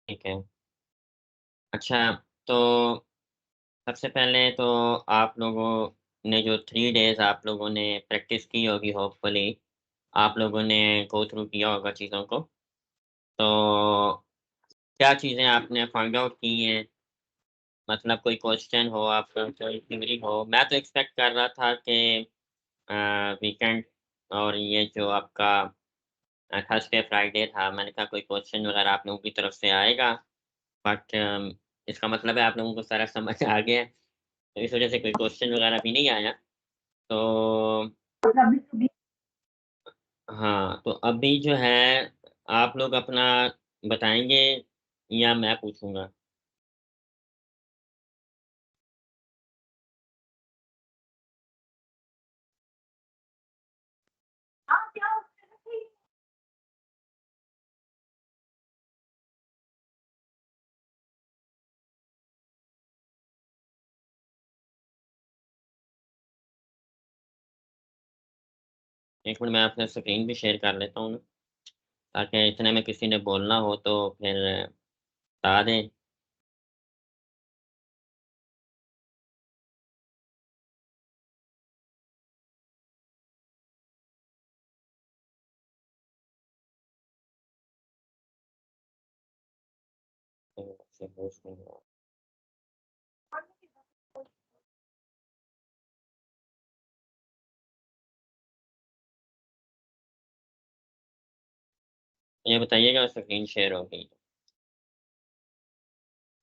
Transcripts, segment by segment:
ठीक है। अच्छा, तो सबसे पहले तो आप लोगों ने जो 3 डेज़ आप लोगों ने प्रैक्टिस की होगी होपफुली, आप लोगों ने गो थ्रू किया होगा चीज़ों को। तो क्या चीज़ें आपने फाइंड आउट की हैं? मतलब कोई क्वेश्चन हो आपका, कोई थ्योरी हो? मैं तो एक्सपेक्ट कर रहा था कि वीकेंड और ये जो आपका थर्सडे, फ्राइडे था, मैंने कहा कोई क्वेश्चन वगैरह आप लोगों की तरफ से आएगा, बट इसका मतलब है आप लोगों को सारा समझ आ गया है, तो इस वज़ह से कोई क्वेश्चन वगैरह भी नहीं आया। तो हाँ, तो अभी जो है आप लोग अपना बताएँगे या मैं पूछूँगा? एक मिनट मैं अपना स्क्रीन भी शेयर कर लेता हूँ ना, ताकि इतने में किसी ने बोलना हो तो फिर बता दें। तो ये बताइएगा स्क्रीन शेयर हो गई?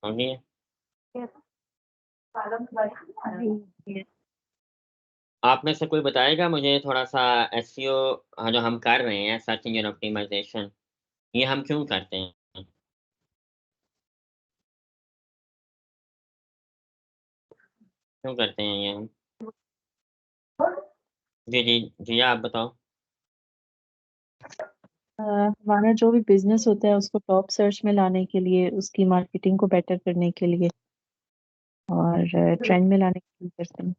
हो गई है? आप में से कोई बताएगा मुझे थोड़ा-सा एसईओ जो हम कर रहे हैं सर्च इंजन ऑप्टिमाइज़ेशन, ये हम क्यों करते हैं? क्यों करते हैं ये हम? जी, जी। जी, आप बताओ? हमारा जो भी बिज़नेस होता है उसको टॉप सर्च में लाने के लिए, उसकी मार्केटिंग को बेटर करने के लिए और ट्रेंड में लाने के लिए करते हैं।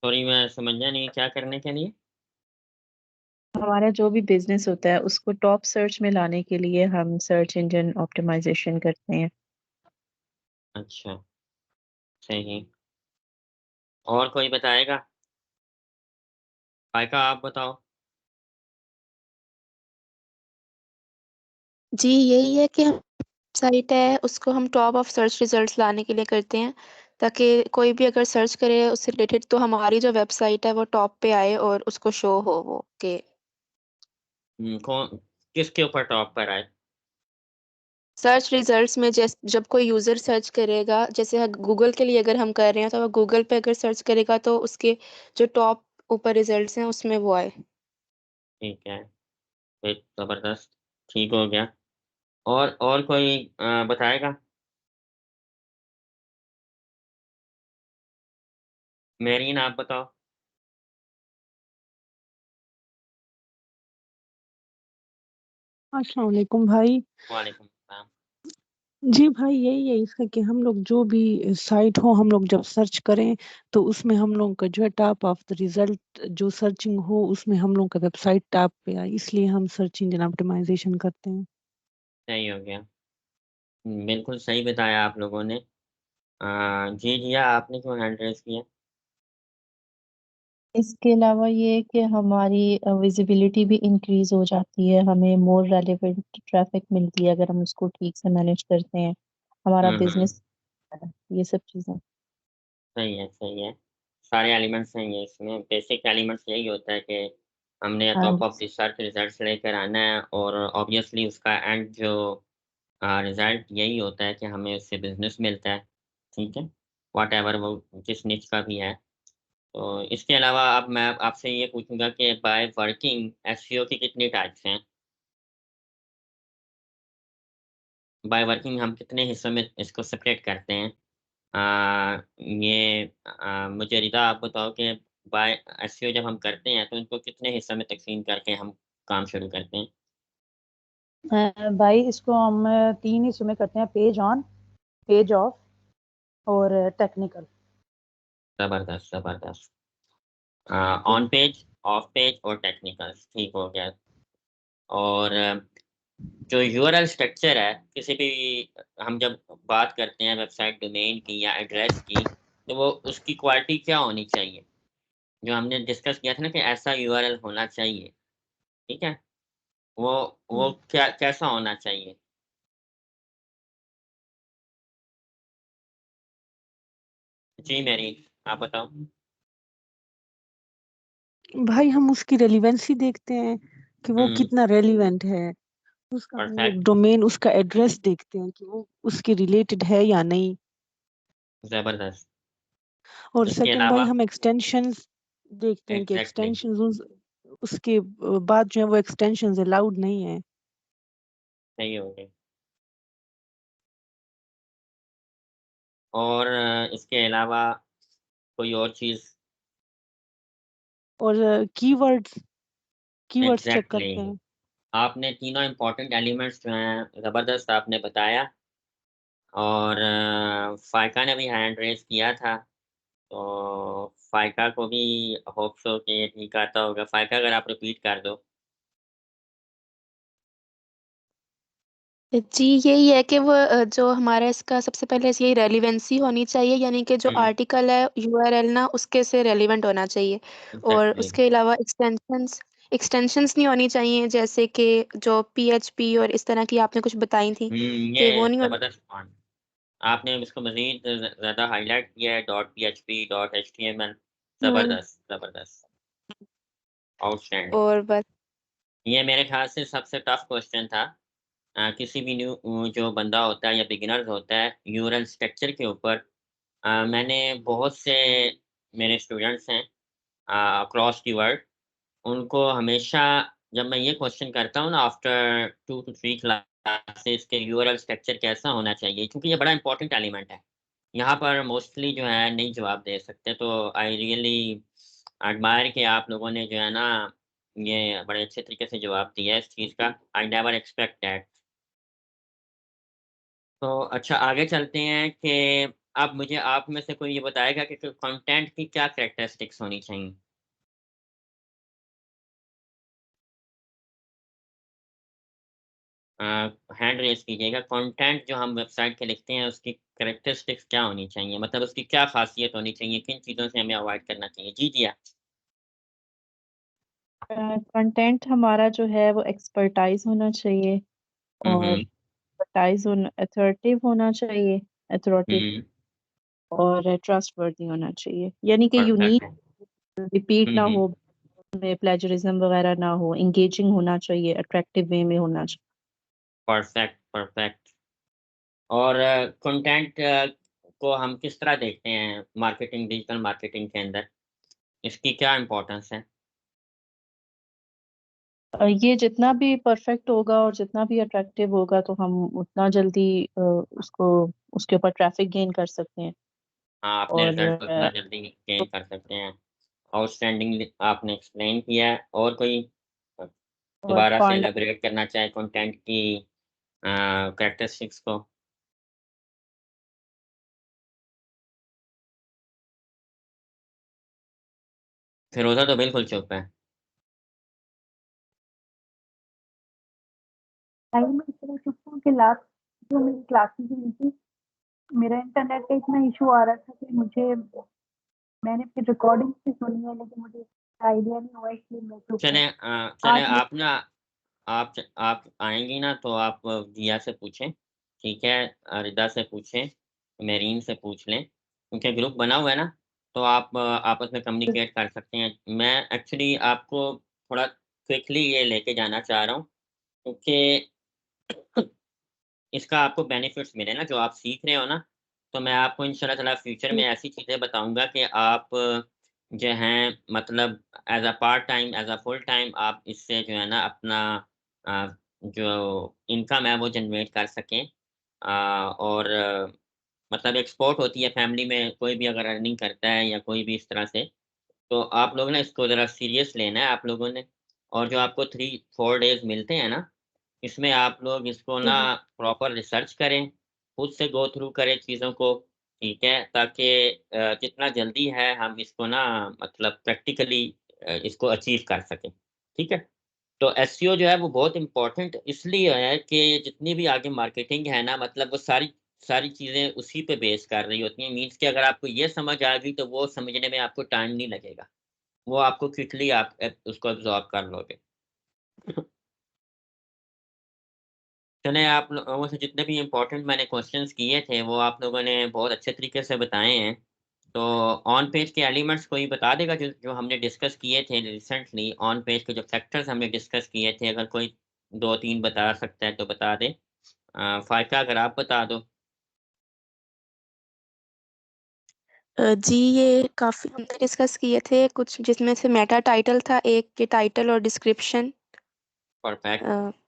सॉरी मैं समझा नहीं, क्या करने के लिए? हमारा जो भी बिज़नेस होता है उसको टॉप सर्च में लाने के लिए हम सर्च इंजन ऑप्टिमाइज़ेशन करते हैं। अच्छा, सही। और कोई बताएगा? माइका आप बताओ? जी, यही है कि हम साइट है उसको हम टॉप ऑफ सर्च रिज़ल्ट्स लाने के लिए करते हैं, ताकि कोई भी अगर सर्च करे उससे रिलेटेड तो हमारी जो वेबसाइट है वो टॉप पे आए और उसको शो हो वो कि कौन किसके ऊपर टॉप पर आए? सर्च रिज़ल्ट्स में जब कोई यूज़र सर्च करेगा, जैसे गूगल के लिए अगर हम कर रहे हैं, तो वो गूगल पे अगर सर्च करेगा तो उसके जो टॉप ऊपर रिज़ल्ट्स हैं उसमें वो आए। ठीक है, फिर ज़बरदस्त, ठीक हो गया। और कोई बताएगा? मेरीन आप बताओ? अस्सलाम वालेकुम भाई। वालेकुम सलाम। जी भाई, यही है इसका कि हम लोग जो भी साइट हो हम लोग जब सर्च करें तो उसमें हम लोगों का जो है टॉप ऑफ द रिजल्ट जो सर्चिंग हो उसमें हम लोगों का वेबसाइट टॉप पे आए, इसलिए हम सर्च इंजन ऑप्टिमाइजेशन करते हैं। सही हो गया। बिल्कुल सही बताया आप लोगों ने। जी, जिया आपने क्यों हैंड रेज़ किया? इसके अलावा ये है कि हमारी विज़िबिलिटी भी इंक्रीज़ हो जाती है, हमें मोर रेलेवेंट ट्रैफ़िक मिलती है अगर हम उसको ठीक से मैनेज करते हैं। हमारा हुँ, हुँ। बिज़नेस ये सब चीज़ें। सही है, सही है। सारे एलिमेंट्स हैं ये इसमें, बेसिक एलिमेंट्स यही होता है कि हमने हाँ टॉप जी। ऑफ रिसर्च रिज़ल्ट्स लेकर आना है और ऑब्वियसली उसका एंड जो रिज़ल्ट यही होता है कि हमें उससे बिज़नेस मिलता है, ठीक है? व्हाटएवर वो जिस निच का भी है। तो इसके अलावा अब मैं आपसे ये पूछूँगा कि बाय वर्किंग एसईओ की कितनी टाइप्स हैं? बाय वर्किंग हम कितने हिस्सों में इसको सेपरेट करते हैं? मुझे रिदा आप बताओ कि बाय एसईओ जब हम करते हैं तो इनको कितने हिस्सों में तक़सीम करके हम काम शुरू करते हैं? भाई इसको हम 3 हिस्सों में करते हैं, पेज ऑन, पेज ऑफ और टेक्निकल। ज़बरदस्त, ज़बरदस्त। ऑन पेज, ऑफ पेज और टेक्निकल ठीक हो गया। और जो यूआरएल स्ट्रक्चर है किसी भी, हम जब बात करते हैं वेबसाइट डोमेन की या एड्रेस की, तो वो उसकी क्वालिटी क्या होनी चाहिए? जो हमने डिस्कस किया था ना कि ऐसा यूआरएल होना चाहिए, ठीक है? वो वो क्या कैसा होना चाहिए? जी, मेरी आप बताओ? भाई हम उसकी रेलिवेंसी देखते हैं कि वो हुँ, कितना रेलिवेंट है, उसका हम लोग परफेक्ट, डोमेन, उसका एड्रेस देखते हैं कि वो उसके रिलेटेड है या नहीं। ज़बरदस्त। और इसके सेकंड भाई अलावा हम एक्सटेंशंस देखते हैं कि एग्ज़ैक्टली, एक्सटेंशंस उसके बाद जो है वो एक्सटेंशंस अलाउड नहीं है। सही हो गई। और इसके अलावा कोई और चीज़? और कीवर्ड्स कीवर्ड्स चेक एग्ज़ैक्टली, करते हैं। आपने तीनों इम्पोर्टेंट एलिमेंट्स जो हैं ज़बरदस्त आपने बताया। और फ़ाइका ने भी हैंड रेज़ किया था, तो फ़ाइका को भी होप सो कि ये ठीक आता होगा। फ़ाइका अगर आप रिपीट कर दो। जी, यही है कि वो जो हमारा इसका सबसे पहले यही रेलेवेंसी होनी चाहिए, यानी कि जो हुँ, आर्टिकल है यूआरएल ना उसके से रेलेवेंट होना चाहिए। और एग्ज़ैक्टली। उसके अलावा एक्सटेंशंस नहीं होनी चाहिए, जैसे कि जो पीएचपी और इस तरह की आपने कुछ बताई थी, कि वो ये नहीं होनी। ज़बरदस्त पॉइंट। आपने इसको मज़ीद ज़्यादा हाइलाइट किया है, डॉट पीएचपी, डॉट एचटीएमएल, हुँ, ज़बरदस्त, ज़बरदस्त, आउटस्टैंडिंग। और बस। ये मेरे ख़्याल से सबसे टफ़ क्वेश्चन था। किसी भी जो बंदा होता है या बिगिनर्स होता है यूरल स्ट्रक्चर के ऊपर, मैंने बहुत से मेरे स्टूडेंट्स हैं अक्रॉस द वर्ल्ड, उनको हमेशा जब मैं ये क्वेश्चन करता हूँ ना आफ्टर 2 टू 3 क्लासेस के यूआरएल स्ट्रक्चर कैसा होना चाहिए? क्योंकि ये बड़ा इंपॉर्टेंट एलिमेंट है। यहाँ पर मोस्टली जो है नहीं जवाब दे सकते, तो आई रियली एडमायर कि आप लोगों ने जो है ना ये बड़े अच्छे तरीके से जवाब दिया है इस चीज़ का। I never expect that. तो अच्छा आगे चलते हैं कि अब मुझे आप में से कोई ये बताएगा कि कंटेंट की क्या कैरेक्टरिस्टिक्स होनी चाहिए? अ, हैंड रेज़ कीजिएगा। कंटेंट जो हम वेबसाइट पे लिखते हैं उसकी कैरेक्टरिस्टिक्स क्या होनी चाहिए? मतलब उसकी क्या ख़ासियत होनी चाहिए? किन चीज़ों से हमें अवॉइड करना चाहिए? जी, जी। कंटेंट हमारा जो है वो एक्सपर्टाइज़ होना चाहिए हुँ, और हुँ। एक्सपर्टाइज़ होना अथॉरिटेटिव होना चाहिए, अथॉरिटेटिव हुँ, और ट्रस्टवर्दी होना चाहिए। यानी कि यूनिक, परफेक्ट। रिपीट हुँ, ना हुँ। हो, में प्लेजरिज्म वगैरह ना हो, एंगेजिंग होना चाहिए, अट्रैक्टिव वे में होना चाहिए। Perfect, perfect. और कंटेंट को हम किस तरह देखते हैं मार्केटिंग, डिजिटल मार्केटिंग के अंदर? इसकी क्या इम्पोर्टेंस है? ये जितना भी परफेक्ट होगा और जितना भी अट्रैक्टिव होगा तो हम उतना जल्दी उसको उसके ऊपर ट्रैफिक गेन कर सकते हैं हाँ, अपने और रिज़ल्ट उतना जल्दी गेन कर सकते हैं। आउटस्टैंडिंग आपने एक्सप्लेन किया है। और कोई अ, और दोबारा से कॉन्ड इलैबोरेट करना चाहे कंटेंट की कैरेक्टरिस्टिक्स को? फिरोज़ा तो बिल्कुल चुप है। भाई मैं इस तरह चुप हूँ कि लास्ट जो मेरी क्लासेस हुई थी, मेरा इंटरनेट का इतना इशू आ रहा था कि मुझे मैंने फिर रिकॉर्डिंग्स भी सुनी है, लेकिन मुझे आइडिया नहीं हुआ, इसलिए मैं चुप हूँ। चलें आज आप ना आप आएँगी ना तो आप जिया से पूछें, ठीक है? रिदा से पूछें, मेरीन से पूछ लें, क्योंकि ग्रुप बना हुआ है ना, तो आप आपस में कम्युनिकेट कर सकते हैं। मैं एक्चुअली आपको थोड़ा क्विकली ये लेके जाना चाह रहा हूँ, क्योंकि इसका आपको बेनिफिट्स मिले ना, जो आप सीख रहे हो ना, तो मैं आपको इंशाल्लाह ताला फ्यूचर में ऐसी चीज़ें बताऊँगा कि आप जो हैं मतलब as a part time, as a full time आप इससे जो है ना अपना जो इनकम है वो जनरेट कर सकें। और मतलब एक्सपोर्ट होती है फैमिली में कोई भी अगर अर्निंग करता है या कोई भी इस तरह से, तो आप लोग ना इसको ज़रा सीरियस लेना है आप लोगों ने। और जो आपको 3-4 डेज़ मिलते हैं ना, इसमें आप लोग इसको जी ना जी प्रॉपर रिसर्च करें, खुद से गो थ्रू करें चीज़ों को, ठीक है? ताकि जितना जल्दी है हम इसको ना मतलब प्रैक्टिकली इसको अचीव कर सकें, ठीक है? तो एसईओ जो है वो बहुत इम्पोर्टेंट इसलिए है कि जितनी भी आगे मार्केटिंग है ना, मतलब वो सारी सारी चीज़ें उसी पे बेस कर रही होती हैं। मीन्स कि अगर आपको ये समझ आ गई तो वो समझने में आपको टाइम नहीं लगेगा। वो आपको क्विकली आप उसको अब्ज़ॉर्ब कर लोगे। चलें, आप लोगों से जितने भी इम्पोर्टेंट मैंने क्वेश्चंस किए थे, वो आप लोगों ने बहुत अच्छे तरीके से बताए हैं। तो ऑन पेज के एलिमेंट्स कोई बता देगा जो जो हमने डिस्कस किए थे रिसेंटली, ऑन पेज के जो फैक्टर्स हमने डिस्कस किए थे, अगर कोई 2-3 बता सकता है तो बता दे। फ़ाइका अगर आप बता दो। जी, ये काफ़ी हमने डिस्कस किए थे, कुछ जिसमें से मेटा टाइटल था, एक के टाइटल और डिस्क्रिप्शन परफेक्ट।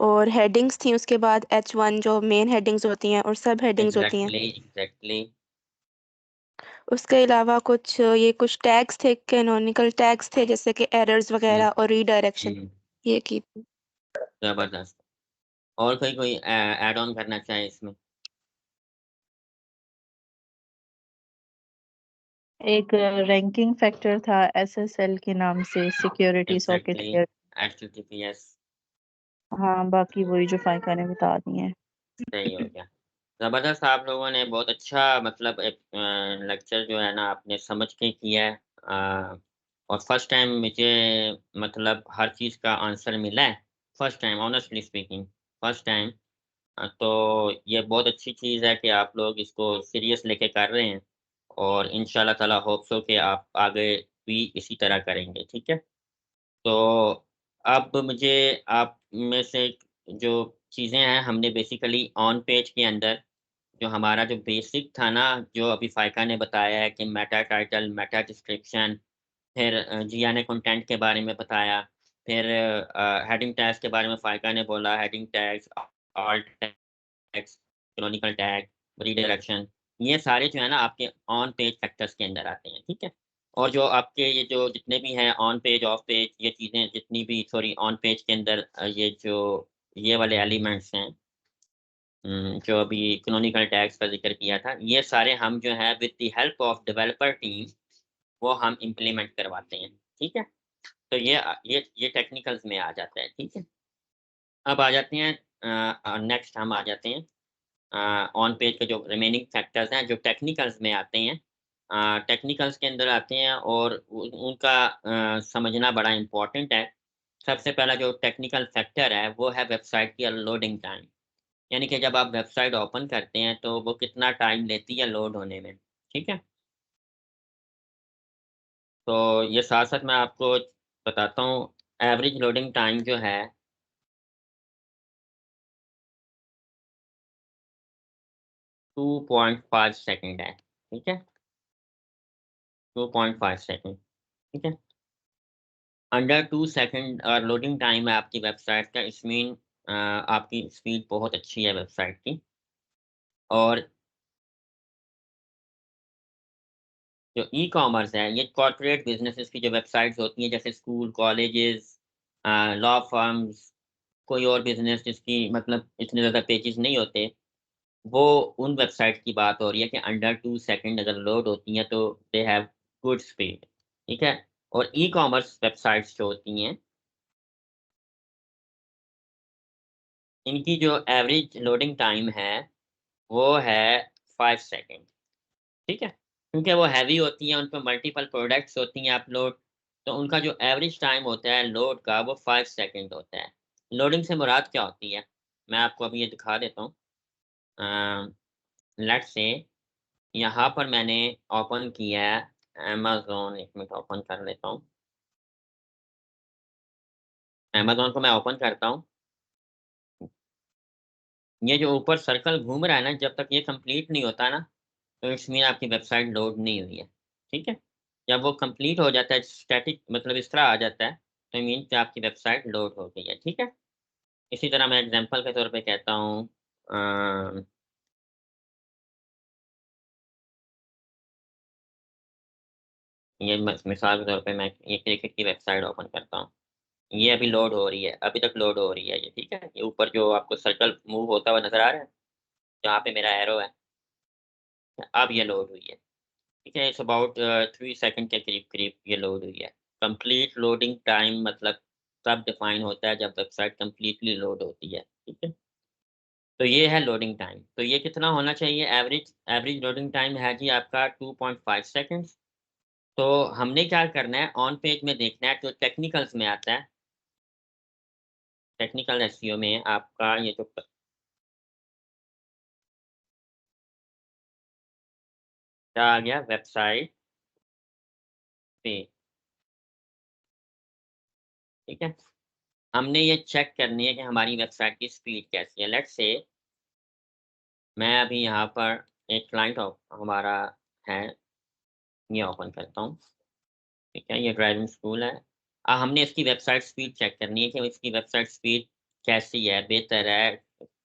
और हेडिंग्स थी उसके बाद H1 जो मेन हेडिंग्स होती हैं और सब हेडिंग्स होती हैं। एग्ज़ैक्टली। उसके अलावा कुछ टैग्स थे, कैनोनिकल टैग्स थे जैसे कि एरर्स हुँ, वगैरह और रीडायरेक्शन हुँ, ये की थी। ज़बरदस्त। और कोई ऐड ऑन करना चाहे इसमें? एक रैंकिंग फैक्टर था एसएसएल के नाम से, security socket exactly, layer. HTTPS. हाँ, बाकी वही जो फ़ाइका ने बता दिए हैं। सही हो गया। ज़बरदस्त, आप लोगों ने बहुत अच्छा मतलब एक लेक्चर जो है ना आपने समझ के किया है। और फर्स्ट टाइम मुझे मतलब हर चीज़ का आंसर मिला है। First time honestly speaking, first time. तो ये बहुत अच्छी चीज़ है कि आप लोग इसको सीरियस लेके कर रहे हैं और इंशाल्लाह ताला होप सो कि आप आगे भी इसी तरह करेंगे, ठीक है? तो अब मुझे आप में से जो चीज़ें हैं हमने बेसिकली ऑन पेज के अंदर जो हमारा जो बेसिक था ना, जो अभी फ़ाइका ने बताया है कि मेटा टाइटल, मेटा डिस्क्रिप्शन, फिर जिया ने कंटेंट के बारे में बताया, फिर हेडिंग टैग्स के बारे में फ़ाइका ने बोला, heading tags, alt tags, canonical tag, redirection, ये सारे जो है ना आपके ऑन पेज फैक्टर्स के अंदर आते हैं, ठीक है? और जो आपके ये जो जितने भी हैं ऑन पेज, ऑफ पेज, ये चीज़ें जितनी भी सॉरी ऑन पेज के अंदर ये जो ये वाले एलिमेंट्स हैं, जो अभी कैनोनिकल टैग्स का ज़िक्र किया था, ये सारे हम जो है with the help of developer team वो हम इम्प्लीमेंट करवाते हैं, ठीक है? तो ये टेक्निकल्स में आ जाता है, ठीक है? अब आ जाते हैं नेक्स्ट हम आ जाते हैं ऑन पेज के जो रिमेनिंग फैक्टर्स हैं, जो टेक्निकल्स में आते हैं। टेक्निकल्स के अंदर आते हैं और उनका समझना बड़ा इम्पोर्टेंट है। सबसे पहला जो टेक्निकल फैक्टर है, वो है वेबसाइट की लोडिंग टाइम। यानी कि जब आप वेबसाइट ओपन करते हैं, तो वो कितना टाइम लेती है लोड होने में, ठीक है? तो ये साथ-साथ मैं आपको बताता हूँ, एवरेज लोडिंग टाइम जो है 2.5 सेकंड है, ठीक है? 2.5 सेकंड, ठीक है? अंडर 2 सेकंड लोडिंग टाइम है आपकी वेबसाइट का, इट्स मीन आपकी स्पीड बहुत अच्छी है वेबसाइट की। और जो ई-कॉमर्स है, ये कॉर्पोरेट बिज़नेसेस की जो वेबसाइट्स होती हैं, जैसे स्कूल, कॉलेजेस, लॉ फर्म्स, कोई और बिज़नेस जिसकी मतलब इतने ज़्यादा पेजेज़ नहीं होते, वो उन वेबसाइट की बात हो रही है कि अंडर 2 सेकंड अगर लोड होती हैं, तो दे हैव गुड स्पीड, ठीक है? और ई-कॉमर्स वेबसाइट्स जो होती हैं, इनकी जो एवरेज लोडिंग टाइम है, वो है 5 सेकंड, ठीक है? क्योंकि वो हेवी होती हैं, उन पे मल्टीपल प्रोडक्ट्स होती हैं अपलोड, तो उनका जो एवरेज टाइम होता है लोड का, वो 5 सेकंड होता है। लोडिंग से मुराद क्या होती है? मैं आपको अभी ये दिखा देता हूँ। अ, लेट्स से यहाँ पर मैंने ओपन किया है अमेज़न, 1 मिनट ओपन कर लेता हूँ। अमेज़न को मैं ओपन करता हूँ। ये जो ऊपर सर्कल घूम रहा है ना, जब तक ये कंप्लीट नहीं होता ना, तो इट्स मीन आपकी वेबसाइट लोड नहीं हुई है, ठीक है? जब वो कंप्लीट हो जाता है, स्टैटिक मतलब इस तरह आ जाता है, तो मीन कि आपकी वेबसाइट लोड हो गई है, ठीक है? इसी तरह मैं एग्ज़ाम्पल के तौर पे कहता हूँ अ, ये मिसाल के तौर पे मैं ये क्रिकेट की वेबसाइट ओपन करता हूँ। ये अभी लोड हो रही है, अभी तक लोड हो रही है ये, ठीक है? ये ऊपर जो आपको सर्कल मूव होता हुआ नज़र आ रहा है, जहाँ पे मेरा एरो है, अब ये लोड हुई है। ठीक है, इट्स अबाउट 3 सेकंड के करीब-करीब ये लोड हुई है। कंप्लीट लोडिंग टाइम मतलब तब डिफाइन होता है जब वेबसाइट कंप्लीटली लोड होती है, ठीक है। तो ये है लोडिंग टाइम। तो ये कितना होना चाहिए? एवरेज लोडिंग टाइम है जी आपका 2.5 सेकंड्स। तो हमने क्या करना है, ऑन पेज में देखना है, जो टेक्निकल्स में आता है, टेक्निकल एसईओ में आपका ये जो क्या आ गया, वेबसाइट पे, ठीक है। हमने ये चेक करनी है कि हमारी वेबसाइट की स्पीड कैसी है। लेट्स से मैं अभी यहाँ पर एक क्लाइंट हमारा है, ये ओपन करता हूँ, ठीक है। ये ड्राइविंग स्कूल है। हमने इसकी वेबसाइट स्पीड चेक करनी है कि इसकी वेबसाइट स्पीड कैसी है, बेहतर है,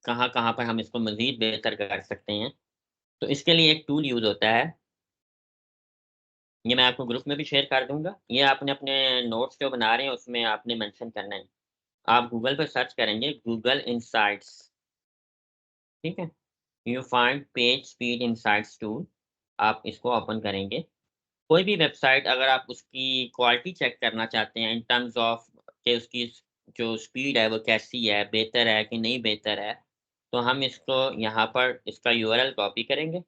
कहाँ-कहाँ पर हम इसको मज़ीद बेहतर कर सकते हैं। तो इसके लिए एक टूल यूज़ होता है, ये मैं आपको ग्रुप में भी शेयर कर दूँगा। ये आपने अपने नोट्स जो बना रहे हैं उसमें आपने मेंशन करना है। आप गूगल पे सर्च करेंगे, गूगल इनसाइट्स, ठीक है। You find page speed insights tool, आप इसको ओपन करेंगे। कोई भी वेबसाइट अगर आप उसकी क्वालिटी चेक करना चाहते हैं इन टर्म्स ऑफ कि उसकी जो स्पीड है वो कैसी है, बेहतर है कि नहीं बेहतर है, तो हम इसको यहाँ पर इसका यूआरएल कॉपी करेंगे।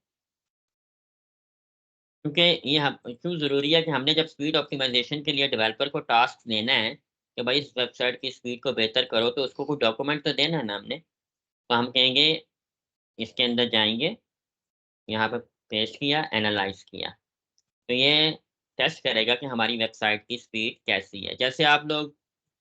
क्योंकि ये हम क्यों ज़रूरी है कि हमने जब स्पीड ऑप्टिमाइज़ेशन के लिए डेवलपर को टास्क देना है कि भाई इस वेबसाइट की स्पीड को बेहतर करो, तो उसको कोई डॉक्यूमेंट तो देना है ना हमने। तो हम कहेंगे, इसके अंदर जाएँगे, यहाँ पे पेस्ट किया, एनालाइज़ किया। तो ये टेस्ट करेगा कि हमारी वेबसाइट की स्पीड कैसी है। जैसे आप लोग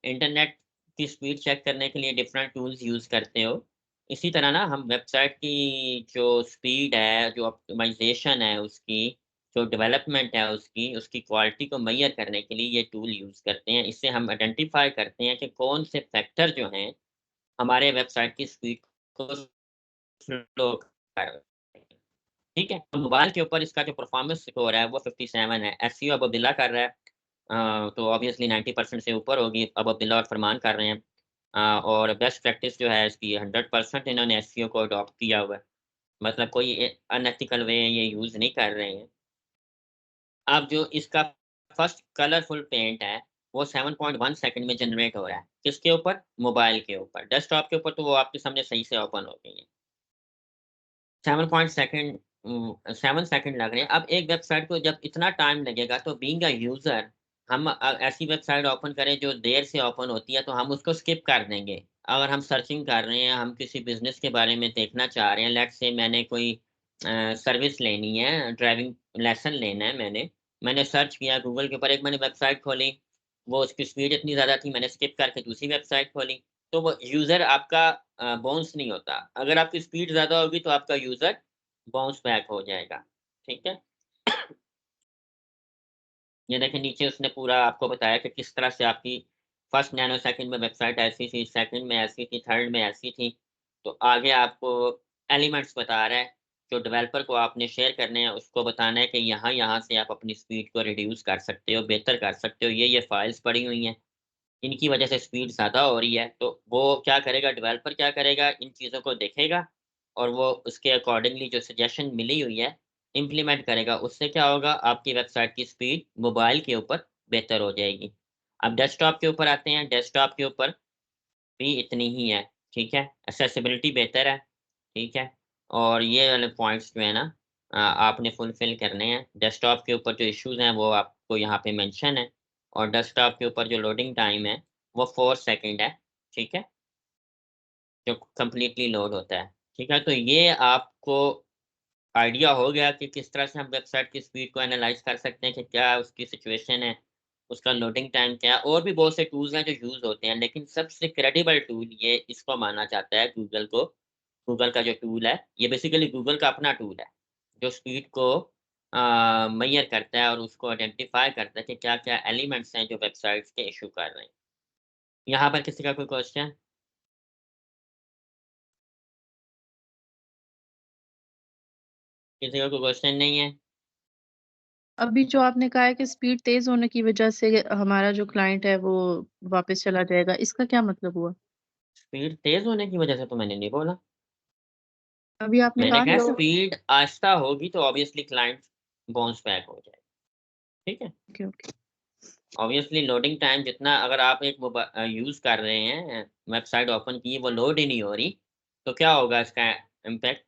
इंटरनेट की स्पीड चेक करने के लिए डिफरेंट टूल्स यूज़ करते हो, इसी तरह ना हम वेबसाइट की जो स्पीड है, जो ऑप्टिमाइज़ेशन है उसकी, जो डेवलपमेंट है उसकी, उसकी क्वालिटी को मेज़र करने के लिए ये टूल यूज़ करते हैं। इससे हम आइडेंटिफ़ाई करते हैं कि कौन से फैक्टर जो हैं, हमारे वेबसाइट की स्पीड को स्लो कर रहे हैं। ठीक है? तो मोबाइल के ऊपर इसका जो परफॉर्मेंस स्कोर है वो 57 है। एसईओ अब अब्दुल्ला कर रहा है। तो ऑब्वियसली 90% से ऊपर होगी। अब अब्दुल्ला और फरमान कर रहे हैं। और बेस्ट प्रैक्टिस जो है इसकी 100% इन्होंने एसईओ को अडॉप्ट किया हुआ है। मतलब कोई अनएथिकल वे ये यूज़ नहीं कर रहे हैं। अब जो इसका फर्स्ट कलरफुल पेंट है, वो 7.1 सेकंड में जनरेट हो रहा है। किसके ऊपर? मोबाइल के ऊपर। डेस्कटॉप के ऊपर तो वो आपके सामने सही से ओपन हो गई है। 7 सेकंड लग रहे हैं। अब एक वेबसाइट को जब इतना टाइम लगेगा तो बीइंग अ यूज़र हम ऐसी वेबसाइट ओपन करें जो देर से ओपन होती है तो हम उसको स्किप कर देंगे। अगर हम सर्चिंग कर रहे हैं, हम किसी बिज़नेस के बारे में देखना चाह रहे हैं, लेट्स से मैंने कोई सर्विस लेनी है, ड्राइविंग लेसन लेना है मैंने सर्च किया गूगल के ऊपर, एक मैंने वेबसाइट खोली, वो उसकी स्पीड इतनी ज़्यादा थी, मैंने स्किप करके दूसरी वेबसाइट खोली, तो वो यूज़र आपका बाउंस नहीं होता। अगर आपकी स्पीड ज़्यादा होगी तो आपका यूज़र बाउंस बैक हो जाएगा, ठीक है? ये देखिए नीचे उसने पूरा आपको बताया कि किस तरह से आपकी फर्स्ट नैनो सेकंड में वेबसाइट ऐसी थी, सेकंड में ऐसी थी, थर्ड में ऐसी थी। तो आगे आपको एलिमेंट्स बता रहा है, जो डेवलपर को आपने शेयर करने हैं, उसको बताना है कि यहाँ-यहाँ से आप अपनी स्पीड को रिड्यूस कर सकते हो, बेहतर कर सकते हो। ये फाइल्स पड़ी हुई हैं, इनकी वजह से स्पीड ज़्यादा हो रही है। तो वो क्या करेगा, डेवलपर क्या करेगा, इन चीज़ों को देखेगा और वो उसके अकॉर्डिंगली जो सजेशन मिली हुई है, इम्प्लीमेंट करेगा। उससे क्या होगा, आपकी वेबसाइट की स्पीड मोबाइल के ऊपर बेहतर हो जाएगी। अब डेस्कटॉप के ऊपर आते हैं, डेस्कटॉप के ऊपर भी इतनी ही है, ठीक है? एक्सेसिबिलिटी बेहतर है, ठीक है? और ये वाले पॉइंट्स जो है ना आपने फुलफ़िल करने हैं। डेस्कटॉप के ऊपर जो इश्यूज़ हैं, वो आपको यहाँ पे मेंशन है और डेस्कटॉप के ऊपर जो लोडिंग टाइम है, वो 4 सेकंड है, ठीक है? जो कंप्लीटली लोड होता है, ठीक है? तो ये आपको आइडिया हो गया कि किस तरह से हम वेबसाइट की स्पीड को एनालाइज़ कर सकते हैं कि क्या उसकी सिचुएशन है, उसका लोडिंग टाइम क्या है, और भी बहुत से टूल्स हैं जो यूज़ होते हैं, लेकिन सबसे क्रेडिबल टूल ये इसको माना जाता है गूगल को। गूगल का जो टूल है, ये बेसिकली गूगल का अपना टूल है, जो स्पीड को मेज़र करता है और उसको आइडेंटिफ़ाई करता है कि क्या-क्या एलिमेंट्स हैं जो वेबसाइट्स के इश्यू कर रहे हैं। यहाँ पर किसी का कोई क्वेश्चन? किसी का कोई क्वेश्चन नहीं है? अभी जो आपने कहा है कि स्पीड तेज़ होने की वज़ह से हमारा जो क्लाइंट है वो वापस चला जाएगा, इसका क्या मतलब हुआ? स्पीड तेज़ होने की वजह से तो मैंने नहीं बोला। अभी आपने मैंने कहा कहा कि वो स्पीड आहिस्ता होगी तो ऑब्वियसली क्लाइंट बाउंस बैक हो जाएगा, ठीक है? Okay, okay. Obviously loading time जितना अगर आप एक यूज़ कर रहे हैं, वेबसाइट ओपन की, वो लोड ही नहीं हो रही, तो क्या होगा इसका इम्पैक्ट?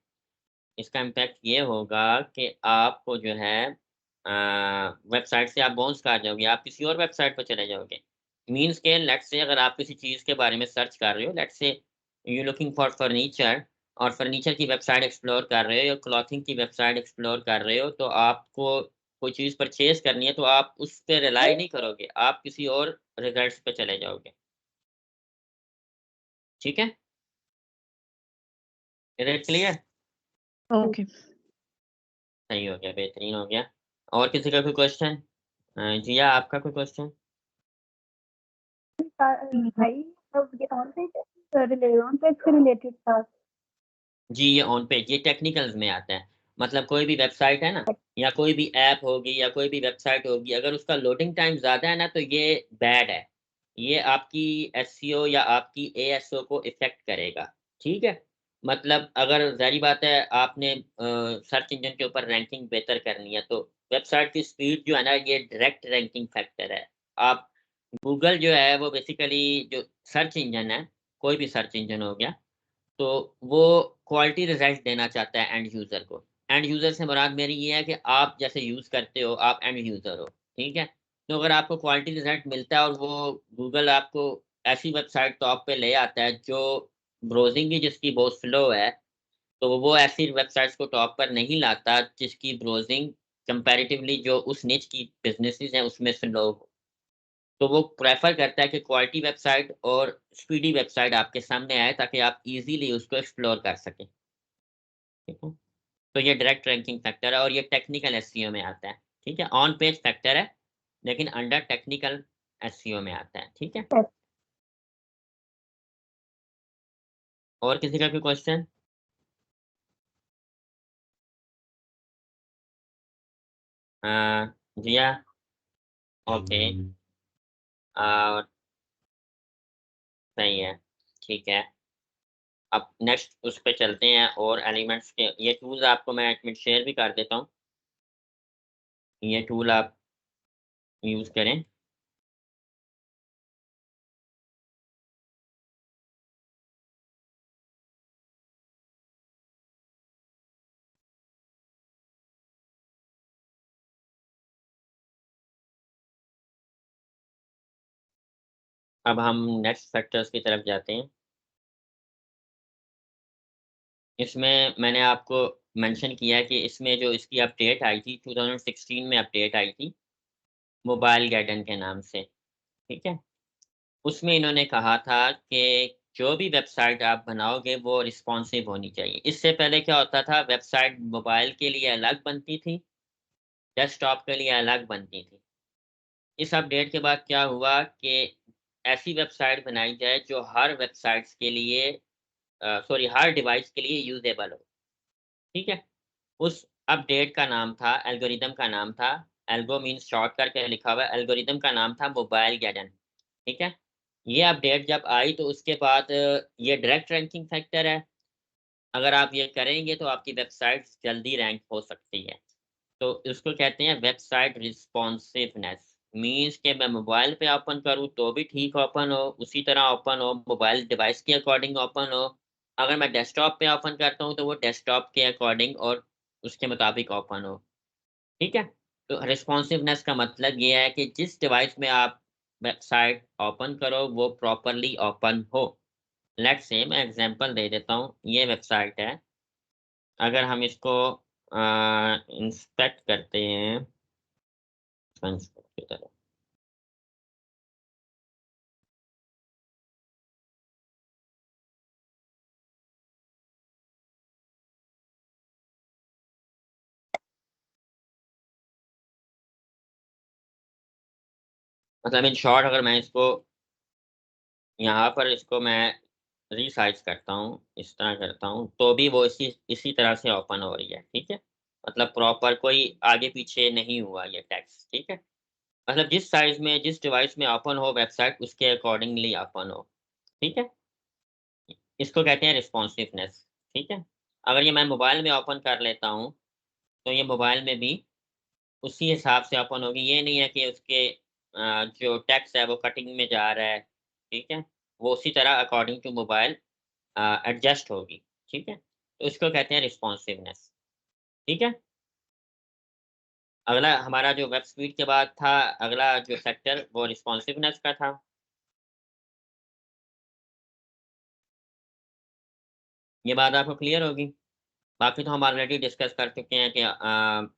इसका इम्पैक्ट ये होगा कि आपको जो है वेबसाइट से आप बाउंस कर जाओगे, आप किसी और वेबसाइट पे चले जाओगे। मीन्स के लेट्स से अगर आप किसी चीज़ के बारे में सर्च कर रहे हो, let's say you looking for furniture और फर्नीचर की वेबसाइट एक्सप्लोर कर रहे हो या क्लॉथिंग की वेबसाइट एक्सप्लोर कर रहे हो, तो आपको कोई चीज़ परचेज़ करनी है, तो आप उस पे रिलाई नहीं करोगे, आप किसी और रिज़ल्ट्स पे चले जाओगे। ठीक है? Is it clear? ओके। सही हो गया, बेहतरीन हो गया। और किसी का कोई क्वेश्चन? जिया आपका कोई क्वेश्चन? भाई अब ये ऑन पेज से रिलेटेड था। जी, ये ऑन पेज, ये टेक्निकल्स में आता है। मतलब कोई भी वेबसाइट है ना, या कोई भी ऐप होगी या कोई भी वेबसाइट होगी, अगर उसका लोडिंग टाइम ज़्यादा है ना, तो ये बैड है। ये आपकी एसईओ या आपकी एएसओ को इफ़ेक्ट करेगा, ठीक है? मतलब अगर ज़ाहिर बात है आपने सर्च इंजन के ऊपर रैंकिंग बेहतर करनी है, तो वेबसाइट की स्पीड जो है ना, ये डायरेक्ट रैंकिंग फैक्टर है। आप गूगल जो है वो बेसिकली जो सर्च इंजन है, कोई भी सर्च इंजन हो गया, तो वो क्वालिटी रिज़ल्ट देना चाहता है एंड यूज़र को। एंड यूज़र से मुराद मेरी ये है कि आप जैसे यूज़ करते हो, आप एंड यूज़र हो, ठीक है? तो अगर आपको क्वालिटी रिज़ल्ट मिलता है और वो गूगल आपको ऐसी वेबसाइट टॉप पे ले आता है जो ब्राउज़िंग भी जिसकी बहुत स्लो है, तो वो ऐसी वेबसाइट्स को टॉप पर नहीं लाता जिसकी ब्राउज़िंग कंपैरेटिवली जो उस निच की बिज़नेसेस हैं उसमें स्लो हो। तो वो प्रेफ़र करता है कि क्वालिटी वेबसाइट और स्पीडी वेबसाइट आपके सामने आए ताकि आप ईज़िली उसको एक्सप्लोर कर सकें, ठीक है? तो ये डायरेक्ट रैंकिंग फैक्टर है और ये टेक्निकल एसईओ में आता है, ठीक है? ऑन पेज फैक्टर है, लेकिन अंडर टेक्निकल एसईओ में आता है, ठीक है? और किसी का कोई क्वेश्चन? अ, जिया? ओके। और सही है, ठीक है। अब नेक्स्ट उस पे चलते हैं और एलिमेंट्स के ये टूल्स आपको मैं 1 मिनट शेयर भी कर देता हूँ। ये टूल आप यूज़ करें। अब हम नेक्स्ट फैक्टर्स की तरफ जाते हैं। इसमें मैंने आपको मेंशन किया है कि इसमें जो इसकी अपडेट आई थी 2016 में अपडेट आई थी, मोबाइल गाइडेंस के नाम से, ठीक है? उसमें इन्होंने कहा था कि जो भी वेबसाइट आप बनाओगे वो रिस्पॉन्सिव होनी चाहिए। इससे पहले क्या होता था वेबसाइट मोबाइल के लिए अलग बनती थी, डेस्कटॉप के लिए अलग बनती थी। इस अपडेट के बाद क्या हुआ कि ऐसी वेबसाइट बनाई जाए जो हर वेबसाइट्स के लिए सॉरी हर डिवाइस के लिए यूज़ेबल हो, ठीक है? उस अपडेट का नाम था एल्गोरिदम का नाम था एल्गो मीन्स शॉर्ट करके लिखा हुआ है, एल्गोरिदम का नाम था मोबाइल गैडन, ठीक है? ये अपडेट जब आई तो उसके बाद ये डायरेक्ट रैंकिंग फैक्टर है। अगर आप ये करेंगे तो आपकी वेबसाइट्स जल्दी रैंक हो सकती है। तो इसको कहते हैं वेबसाइट रिस्पॉन्सिवनेस। मीन्स कि मैं मोबाइल पे ओपन करूँ तो भी ठीक ओपन हो, उसी तरह ओपन हो, मोबाइल डिवाइस के अकॉर्डिंग ओपन हो। अगर मैं डेस्कटॉप पे ओपन करता हूँ तो वो डेस्कटॉप के अकॉर्डिंग और उसके मुताबिक ओपन हो, ठीक है? तो रिस्पॉन्सिवनेस का मतलब ये है कि जिस डिवाइस में आप वेबसाइट ओपन करो वो प्रॉपर्ली ओपन हो। लेट्स से मैं एग्ज़ाम्पल दे देता हूँ, ये वेबसाइट है। अगर हम इसको इंस्पेक्ट करते हैं ट्रांसपोर्ट की तरह, मतलब इन शॉर्ट अगर मैं इसको यहाँ पर इसको मैं रीसाइज़ करता हूँ, इस तरह करता हूँ, तो भी वो इसी इसी तरह से ओपन हो रही है, ठीक है? मतलब प्रॉपर कोई आगे-पीछे नहीं हुआ ये टेक्स्ट, ठीक है? मतलब जिस साइज़ में, जिस डिवाइस में ओपन हो वेबसाइट उसके अकॉर्डिंगली ओपन हो, ठीक है? इसको कहते हैं रिस्पॉन्सिवनेस, ठीक है? अगर ये मैं मोबाइल में ओपन कर लेता हूँ, तो ये मोबाइल में भी उसी हिसाब से ओपन होगी। ये नहीं है कि उसके जो टेक्स्ट है वो कटिंग में जा रहा है, ठीक है? वो उसी तरह अकॉर्डिंग टू मोबाइल एडजस्ट होगी, ठीक है? तो इसको कहते हैं रिस्पॉन्सिवनेस, ठीक है? अगला हमारा जो वेब स्पीड के बाद था, अगला जो फैक्टर वो रिस्पॉन्सिवनेस का था। ये बात आपको क्लियर होगी? बाकी तो हम ऑलरेडी डिस्कस कर चुके हैं कि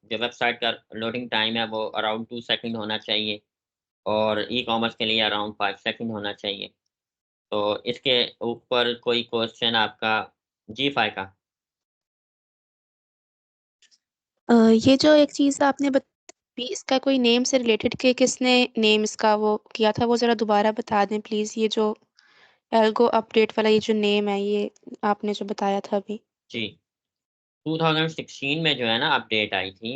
जो वेबसाइट का लोडिंग टाइम है वो अराउंड 2 सेकंड होना चाहिए और ई-कॉमर्स के लिए अराउंड 5 सेकंड होना चाहिए। तो इसके ऊपर कोई क्वेश्चन आपका? जी, फ़ाइका। ये जो एक चीज़ आपने बताई इसका कोई नेम से रिलेटेड कि किसने नेम इसका वो किया था, वो ज़रा दोबारा बता दें प्लीज़। ये जो एल्गो अपडेट वाला ये जो नेम है, ये आपने जो बताया था अभी। जी, 2016 में जो है ना अपडेट आई थी,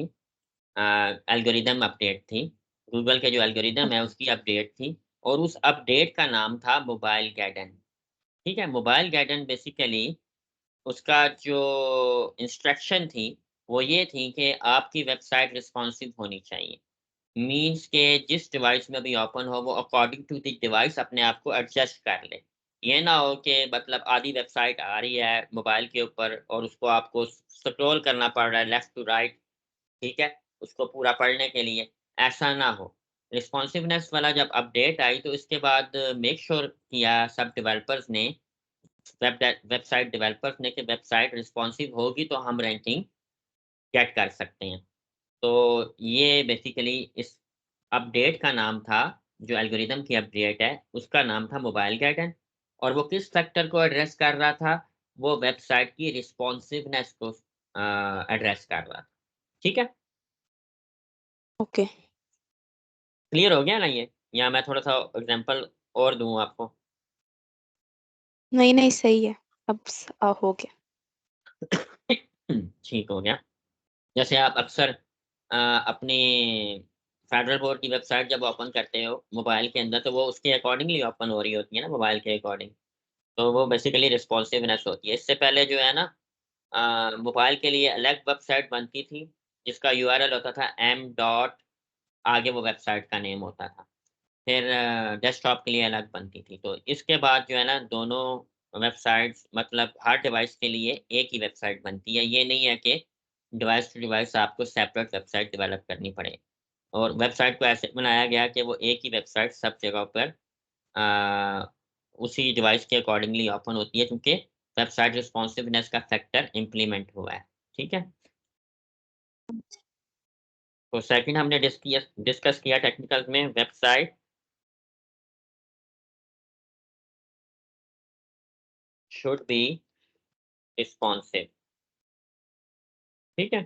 एल्गोरिदम अपडेट थी। गूगल के जो एल्गोरिदम है उसकी अपडेट थी और उस अपडेट का नाम था मोबाइल गाइडेंस, ठीक है? मोबाइल गाइडेंस बेसिकली उसका जो इंस्ट्रक्शन थी, वो ये थी कि आपकी वेबसाइट रिस्पॉन्सिव होनी चाहिए। मीन्स के जिस डिवाइस में भी ओपन हो वो अकॉर्डिंग टू द डिवाइस अपने आप को एडजस्ट कर ले। ये ना हो कि मतलब आधी वेबसाइट आ रही है मोबाइल के ऊपर और उसको आपको स्क्रॉल करना पड़ रहा है लेफ्ट टू राइट, ठीक है? उसको पूरा पढ़ने के लिए, ऐसा ना हो। रिस्पॉन्सिवनेस वाला जब अपडेट आई तो इसके बाद मेक श्योर किया सब डेवलपर्स ने, वेबसाइट डेवलपर्स ने कि वेबसाइट रिस्पॉन्सिव होगी तो हम रैंकिंग गेट कर सकते हैं। तो ये बेसिकली इस अपडेट का नाम था, जो एल्गोरिदम की अपडेट है, उसका नाम था मोबाइल गाइडेंस और वो किस फैक्टर को एड्रेस कर रहा था? वो वेबसाइट की रिस्पॉन्सिवनेस को एड्रेस कर रहा था। ठीक है? ओके। क्लियर हो गया ना ये? या मैं थोड़ा-सा एग्ज़ाम्पल और दूँ आपको? नहीं, नहीं सही है। अब हो गया। ठीक हो गया। जैसे आप अक्सर अपनी फेडरल बोर्ड की वेबसाइट जब ओपन करते हो मोबाइल के अंदर, तो वो उसके अकॉर्डिंगली ओपन हो रही होती है ना मोबाइल के अकॉर्डिंग। तो वो बेसिकली रिस्पॉन्सिवनेस होती है। इससे पहले जो है ना मोबाइल के लिए अलग वेबसाइट बनती थी, जिसका यूआरएल होता था एम डॉट, आगे वो वेबसाइट का नेम होता था। फिर डेस्कटॉप के लिए अलग बनती थी। तो इसके बाद जो है ना दोनों वेबसाइट्स मतलब हर डिवाइस के लिए एक ही वेबसाइट बनती है। ये नहीं है कि डिवाइस टू डिवाइस आपको सेपरेट वेबसाइट डेवलप करनी पड़े। और वेबसाइट को ऐसे बनाया गया कि वो एक ही वेबसाइट सब जगह पर अ, उसी डिवाइस के अकॉर्डिंगली ओपन होती है क्योंकि वेबसाइट रिस्पॉन्सिवनेस का फैक्टर इम्प्लीमेंट हुआ है। ठीक है? तो सेकंड हमने डिस्कस किया टेक्निकल में वेबसाइट शुड बी रिस्पॉन्सिव। ठीक है?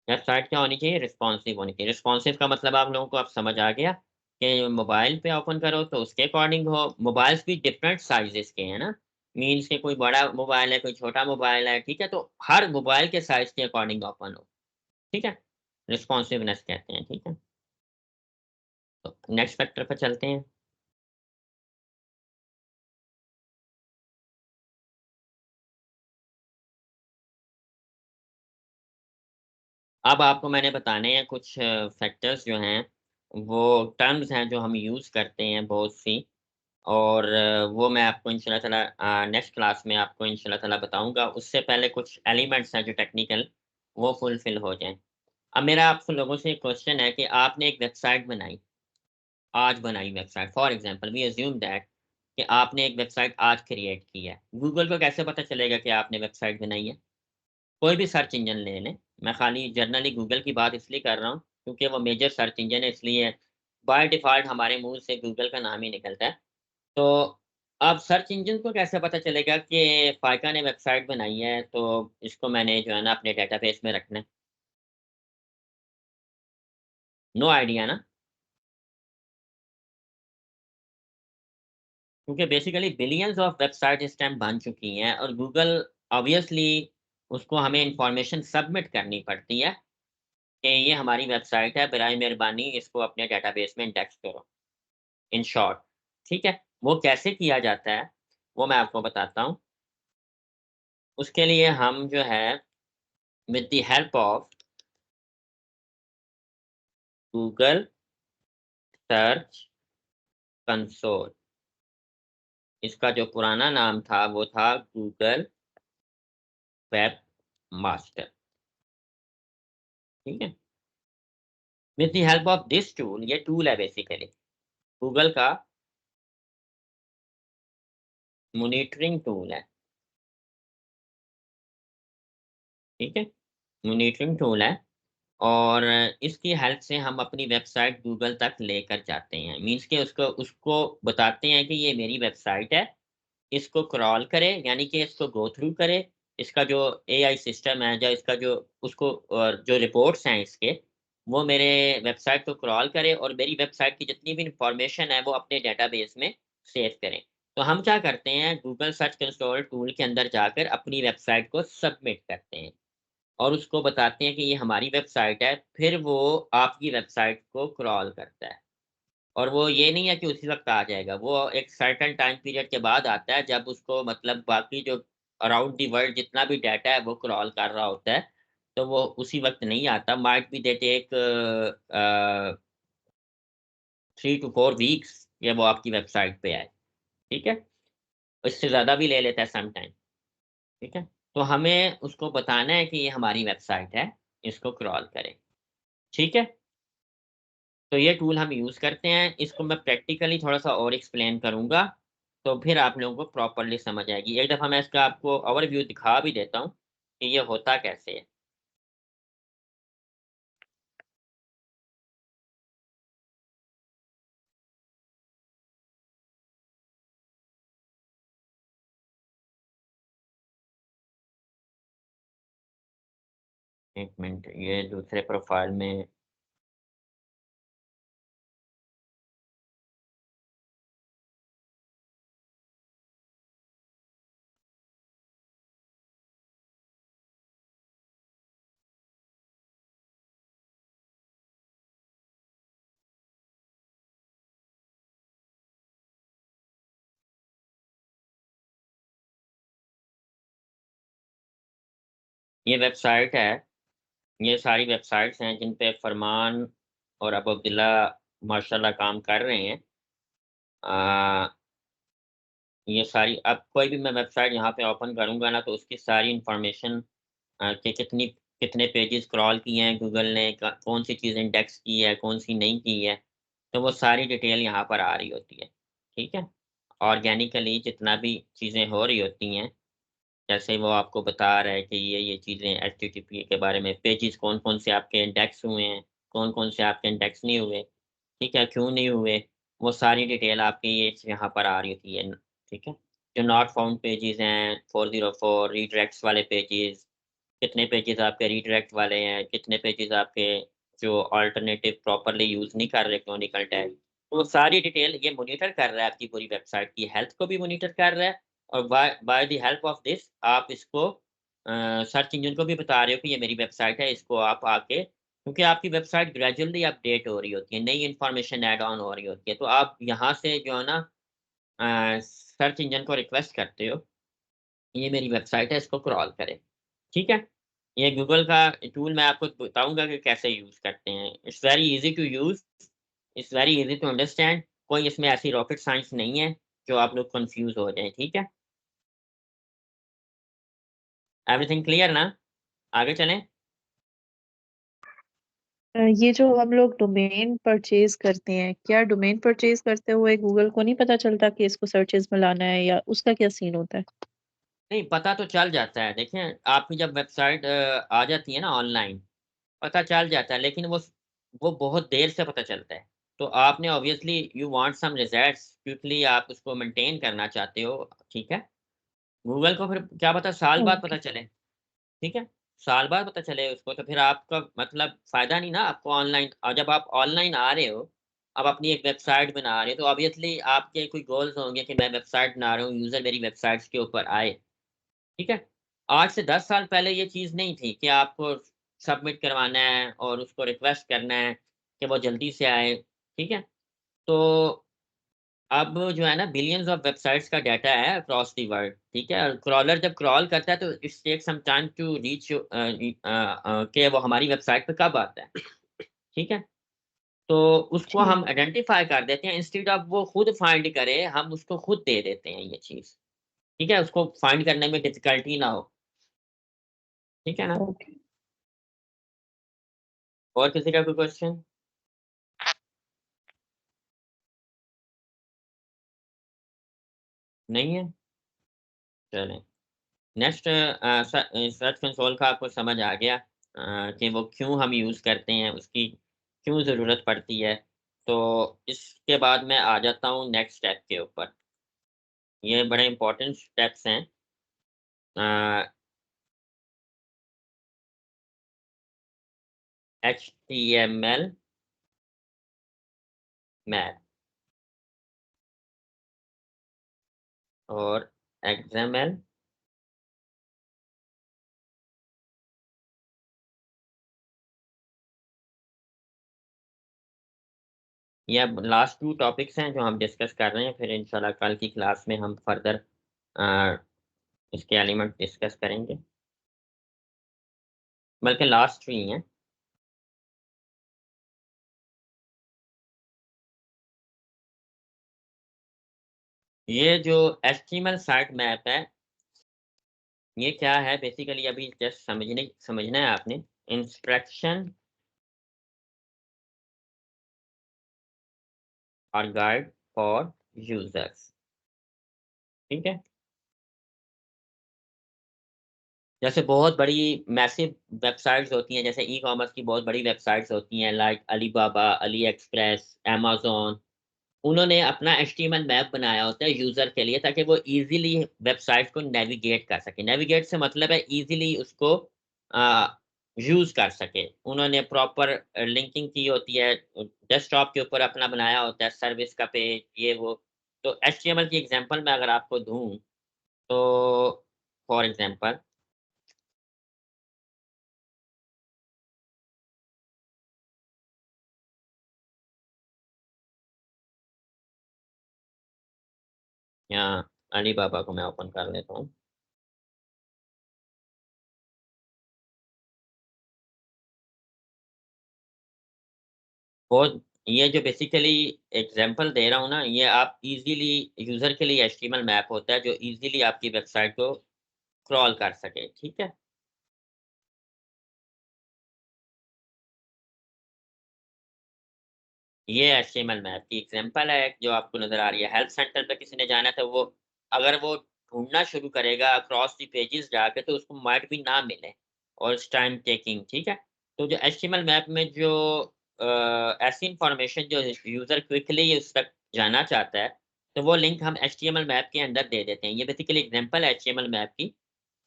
वेबसाइट क्या होनी चाहिए? रिस्पॉन्सिव होनी चाहिए। रिस्पॉन्सिव का मतलब आप लोगों को अब समझ आ गया कि मोबाइल पे ओपन करो तो उसके अकॉर्डिंग हो। मोबाइल्स भी डिफरेंट साइज़ेज़ के हैं ना, मीन्स के कोई बड़ा मोबाइल है, कोई छोटा मोबाइल है, ठीक है? तो हर मोबाइल के साइज़ के अकॉर्डिंग ओपन हो, ठीक है? रिस्पॉन्सिवनेस कहते हैं, ठीक है? तो नेक्स्ट फैक्टर पे चलते हैं। अब आपको मैंने बताने हैं कुछ फैक्टर्स जो हैं, वो टर्म्स हैं जो हम यूज़ करते हैं बहुत सी और वो मैं आपको इंशाल्लाह ताला नेक्स्ट क्लास में आपको इंशाल्लाह ताला बताऊँगा। उससे पहले कुछ एलिमेंट्स हैं जो टेक्निकल, वो फुलफ़िल हो जाएँ। अब मेरा आप लोगों से एक क्वेश्चन है कि आपने एक वेबसाइट बनाई, आज बनाई website for example we assume that कि आपने एक वेबसाइट आज क्रिएट की है। गूगल को कैसे पता चलेगा कि आपने वेबसाइट बनाई है? कोई भी सर्च इंजन ले लें, मैं खाली जनरली गूगल की बात इसलिए कर रहा हूँ क्योंकि वो मेजर सर्च इंजन है, इसलिए बाय डिफ़ॉल्ट हमारे मुँह से गूगल का नाम ही निकलता है। तो अब सर्च इंजन को कैसे पता चलेगा कि फ़ाइका ने वेबसाइट बनाई है, तो इसको मैंने जो है ना अपने डेटाबेस में रखना है? नो आइडिया ना? क्योंकि बेसिकली बिलियंस ऑफ वेबसाइट इस टाइम बन चुकी हैं और गूगल ऑब्वियसली उसको हमें इन्फॉर्मेशन सबमिट करनी पड़ती है कि ये हमारी वेबसाइट है, बराए मेहरबानी इसको अपने डेटाबेस में इंडेक्स करो, इन शॉर्ट। ठीक है? वो कैसे किया जाता है, वो मैं आपको बताता हूँ। उसके लिए हम जो है with the help of Google search console. इसका जो पुराना नाम था वो था गूगल वेब मास्टर। ठीक है, with the help of this tool, ये टूल है बेसिकली गूगल का मॉनिटरिंग टूल है। ठीक है, मॉनिटरिंग टूल है और इसकी हेल्प से हम अपनी वेबसाइट गूगल तक लेकर जाते हैं। मीन्स कि उसको उसको बताते हैं कि ये मेरी वेबसाइट है, इसको क्रॉल करे, यानी कि इसको गो थ्रू करे। इसका जो एआई सिस्टम है, जो इसका जो उसको जो रिपोर्ट्स हैं इसके, वो मेरे वेबसाइट को क्रॉल करे और मेरी वेबसाइट की जितनी भी इंफॉर्मेशन है वो अपने डेटाबेस में सेव करें। तो हम क्या करते हैं, गूगल सर्च कंसोल टूल के अंदर जाकर अपनी वेबसाइट को सबमिट करते हैं और उसको बताते हैं कि ये हमारी वेबसाइट है। फिर वो आपकी वेबसाइट को क्रॉल करता है और वो ये नहीं है कि उसी वक़्त आ जाएगा, वो एक सर्टेन टाइम पीरियड के बाद आता है, जब उसको मतलब बाकी जो अराउंड द वर्ल्ड जितना भी डाटा है वो क्रॉल कर रहा होता है, तो वो उसी वक़्त नहीं आता। Might be they take 3 to 4 weeks ये वो आपकी वेबसाइट पे आए, ठीक है? इससे ज़्यादा भी ले लेता है सम टाइम, ठीक है? तो हमें उसको बताना है कि ये हमारी वेबसाइट है, इसको क्रॉल करें, ठीक है? तो ये टूल हम यूज़ करते हैं, इसको मैं प्रैक्टिकली थोड़ा-सा और एक्सप्लेन करूँगा, तो फिर आप लोगों को प्रॉपर्ली समझ आएगी। एक दफ़ा मैं इसका आपको ओवरव्यू दिखा भी देता हूँ, कि ये होता कैसे है। एक मिनट, ये दूसरे प्रोफ़ाइल में ये वेबसाइट है, ये सारी वेबसाइट्स हैं जिन पे फरमान और अबू अब्दुल्ला माशाल्लाह काम कर रहे हैं। अ, ये सारी अब कोई भी मैं वेबसाइट यहाँ पे ओपन करूँगा ना, तो उसकी सारी इन्फॉर्मेशन कि कितने पेजेस क्रॉल किए हैं गूगल ने, कौन-सी चीज़ इंडेक्स की है, कौन-सी नहीं की है, तो वो सारी डिटेल यहाँ पर आ रही होती है, ठीक है? ऑर्गेनिकली जितना भी चीज़ें हो रही होती हैं, जैसे वो आपको बता रहा है कि ये चीज़ें एचटीटीपी के बारे में, पेजेस कौन-कौन से आपके इंडेक्स हुए हैं, कौन-कौन से आपके इंडेक्स नहीं हुए, ठीक है? क्यों नहीं हुए, वो सारी डिटेल आपकी ये यहाँ पर आ रही होती है, ठीक है? जो नॉट फाउंड पेजेस हैं, 404 रीडायरेक्ट्स वाले पेजेस, कितने पेजेज़ आपके रीडायरेक्ट वाले हैं, कितने पेजेज़ आपके जो अल्टरनेटिव प्रॉपर्ली यूज़ नहीं कर रहे क्रोनिकल टैग। तो वो सारी डिटेल ये मॉनिटर कर रहा है, आपकी पूरी वेबसाइट की हेल्थ को भी मॉनिटर कर रहा है और by by the help of this आप इसको सर्च इंजन को भी बता रहे हो कि ये मेरी वेबसाइट है, इसको आप आके, क्योंकि आपकी वेबसाइट ग्रेजुअली अपडेट हो रही होती है, नई इन्फॉर्मेशन ऐड ऑन हो रही होती है, तो आप यहाँ से जो है ना सर्च इंजन को रिक्वेस्ट करते हो, ये मेरी वेबसाइट है, इसको क्रॉल करें, ठीक है? ये गूगल का टूल मैं आपको बताऊँगा कि कैसे यूज़ करते हैं। It's very easy to use, it's very easy to understand, कोई इसमें ऐसी रॉकेट साइंस नहीं है, जो आप लोग कन्फ्यूज़ हो जाएँ, ठीक है? एवरीथिंग क्लियर ना? आगे चलें? ये जो हम लोग डोमेन परचेज़ करते हैं, क्या डोमेन परचेज़ करते हुए गूगल को नहीं पता चलता कि इसको सर्चेज़ में लाना है या उसका क्या सीन होता है? नहीं, पता तो चल जाता है। देखें, आपकी जब वेबसाइट आ जाती है ना ऑनलाइन, पता चल जाता है, लेकिन वो बहुत देर से पता चलता है। तो आपने obviously you want some results quickly, आप उसको मेंटेन करना चाहते हो, ठीक है? गूगल को फिर क्या पता साल बाद ओके। पता चले, ठीक है? साल बाद पता चले उसको, तो फिर आपका मतलब फ़ायदा नहीं ना आपको ऑनलाइन। और जब आप ऑनलाइन आ रहे हो, आप अपनी एक वेबसाइट बना रहे हो, तो ऑब्वियसली आपके कोई गोल्स होंगे कि मैं वेबसाइट बना रहा हूँ, यूज़र मेरी वेबसाइट्स के ऊपर आए। ठीक है? आज से 10 साल पहले ये चीज़ नहीं थी कि आपको सबमिट करवाना है और उसको रिक्वेस्ट करना है कि वो जल्दी से आए, ठीक है? तो अब जो है ना बिलियंस ऑफ वेबसाइट्स का डाटा है अक्रॉस द वर्ल्ड, ठीक है? और क्रॉलर जब क्रॉल करता है तो it's take some time to reach कि वो हमारी वेबसाइट पे कब आता है, ठीक है? तो उसको ठीक हम आइडेंटिफाई कर देते हैं, इंस्टेड ऑफ वो खुद फाइंड करे हम उसको खुद दे देते हैं ये चीज़, ठीक है? उसको फाइंड करने में डिफ़िकल्टी ना हो, ठीक है ना? ओके। और किसी का कोई क्वेश्चन? नहीं है? चलें। नेक्स्ट सर्च कंसोल का आपको समझ आ गया कि वो क्यों हम यूज़ करते हैं, उसकी क्यों ज़रूरत पड़ती है। तो इसके बाद मैं आ जाता हूँ नेक्स्ट स्टेप के ऊपर। ये बड़े इम्पोर्टेंट स्टेप्स हैं। HTML मैप और XML ये अब लास्ट 2 टॉपिक्स हैं जो हम डिस्कस कर रहे हैं, फिर इंशाल्लाह कल की क्लास में हम फर्दर अ, इसके एलिमेंट डिस्कस करेंगे। बल्कि लास्ट 3 हैं। ये जो HTML साइट मैप है, ये क्या है बेसिकली अभी जस्ट समझना है आपने। इंस्ट्रक्शन और गाइड फॉर यूजर्स, ठीक है? जैसे बहुत बड़ी मैसिव वेबसाइट्स होती हैं, जैसे ई-कॉमर्स की बहुत बड़ी वेबसाइट्स होती हैं like Alibaba, Ali express, Amazon. उन्होंने अपना एचटीएमएल मैप बनाया होता है यूज़र के लिए ताकि वो ईज़िली वेबसाइट को नेविगेट कर सके। नेविगेट से मतलब है ईज़िली उसको अ, यूज़ कर सके। उन्होंने प्रॉपर लिंकिंग की होती है, डेस्कटॉप के ऊपर अपना बनाया होता है सर्विस का पेज ये वो। तो एचटीएमएल की एग्ज़ाम्पल मैं अगर आपको दूँ, तो फॉर एग्ज़ाम्पल यहाँ अलीबाबा को मैं ओपन कर लेता हूँ। और ये जो बेसिकली एग्ज़ाम्पल दे रहा हूँ ना, ये आप ईज़िली यूज़र के लिए एचटीएमएल मैप होता है जो ईज़िली आपकी वेबसाइट को क्रॉल कर सके, ठीक है? ये एचटीएमएल मैप की एग्ज़ाम्पल है जो आपको नज़र आ रही है। हेल्प सेंटर पे किसी ने जाना है तो वो अगर वो ढूँढना शुरू करेगा अक्रॉस द पेजेस जाके तो उसको माइट भी ना मिले और इट्स टाइम टेकिंग, ठीक है? तो जो एचटीएमएल मैप में जो ऐसी इन्फॉर्मेशन जो यूज़र क्विकली उस तक जाना चाहता है, तो वो लिंक हम एचटीएमएल मैप के अंदर दे देते हैं। ये बेसिकली एग्ज़ाम्पल है एचटीएमएल मैप की।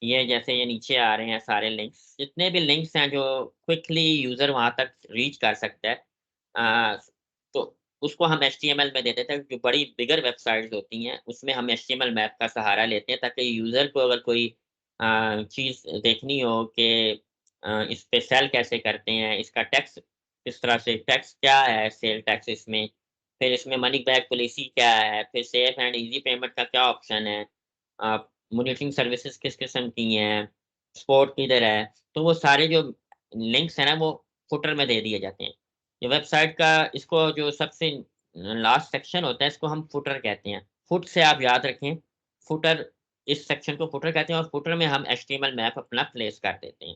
ये जैसे ये नीचे आ रहे हैं सारे लिंक्स, जितने भी लिंक्स हैं जो क्विकली यूज़र वहाँ तक रीच कर सकता है अ, तो उसको हम एचटीएमएल में दे देते हैं। जो बड़ी बिगर वेबसाइट्स होती हैं, उसमें हम एचटीएमएल मैप का सहारा लेते हैं ताकि यूज़र को अगर कोई चीज़ देखनी हो कि इस पे सेल कैसे करते हैं, इसका टैक्स किस तरह से टैक्स क्या है, सेल टैक्स इसमें, फिर इसमें मनी बैक पॉलिसी क्या है, फिर सेफ एंड ईज़ी पेमेंट का क्या ऑप्शन है, अ, मॉनिटरिंग सर्विसेज़ किस किस्म की हैं, सपोर्ट किधर है, तो वो सारे जो लिंक्स हैं ना, वो फुटर में दे दिए जाते हैं। ये वेबसाइट का इसको जो सबसे लास्ट सेक्शन होता है, इसको हम फुटर कहते हैं। फुट से आप याद रखें, फुटर इस सेक्शन को फुटर कहते हैं और फुटर में हम एचटीएमएल मैप अपना प्लेस कर देते हैं।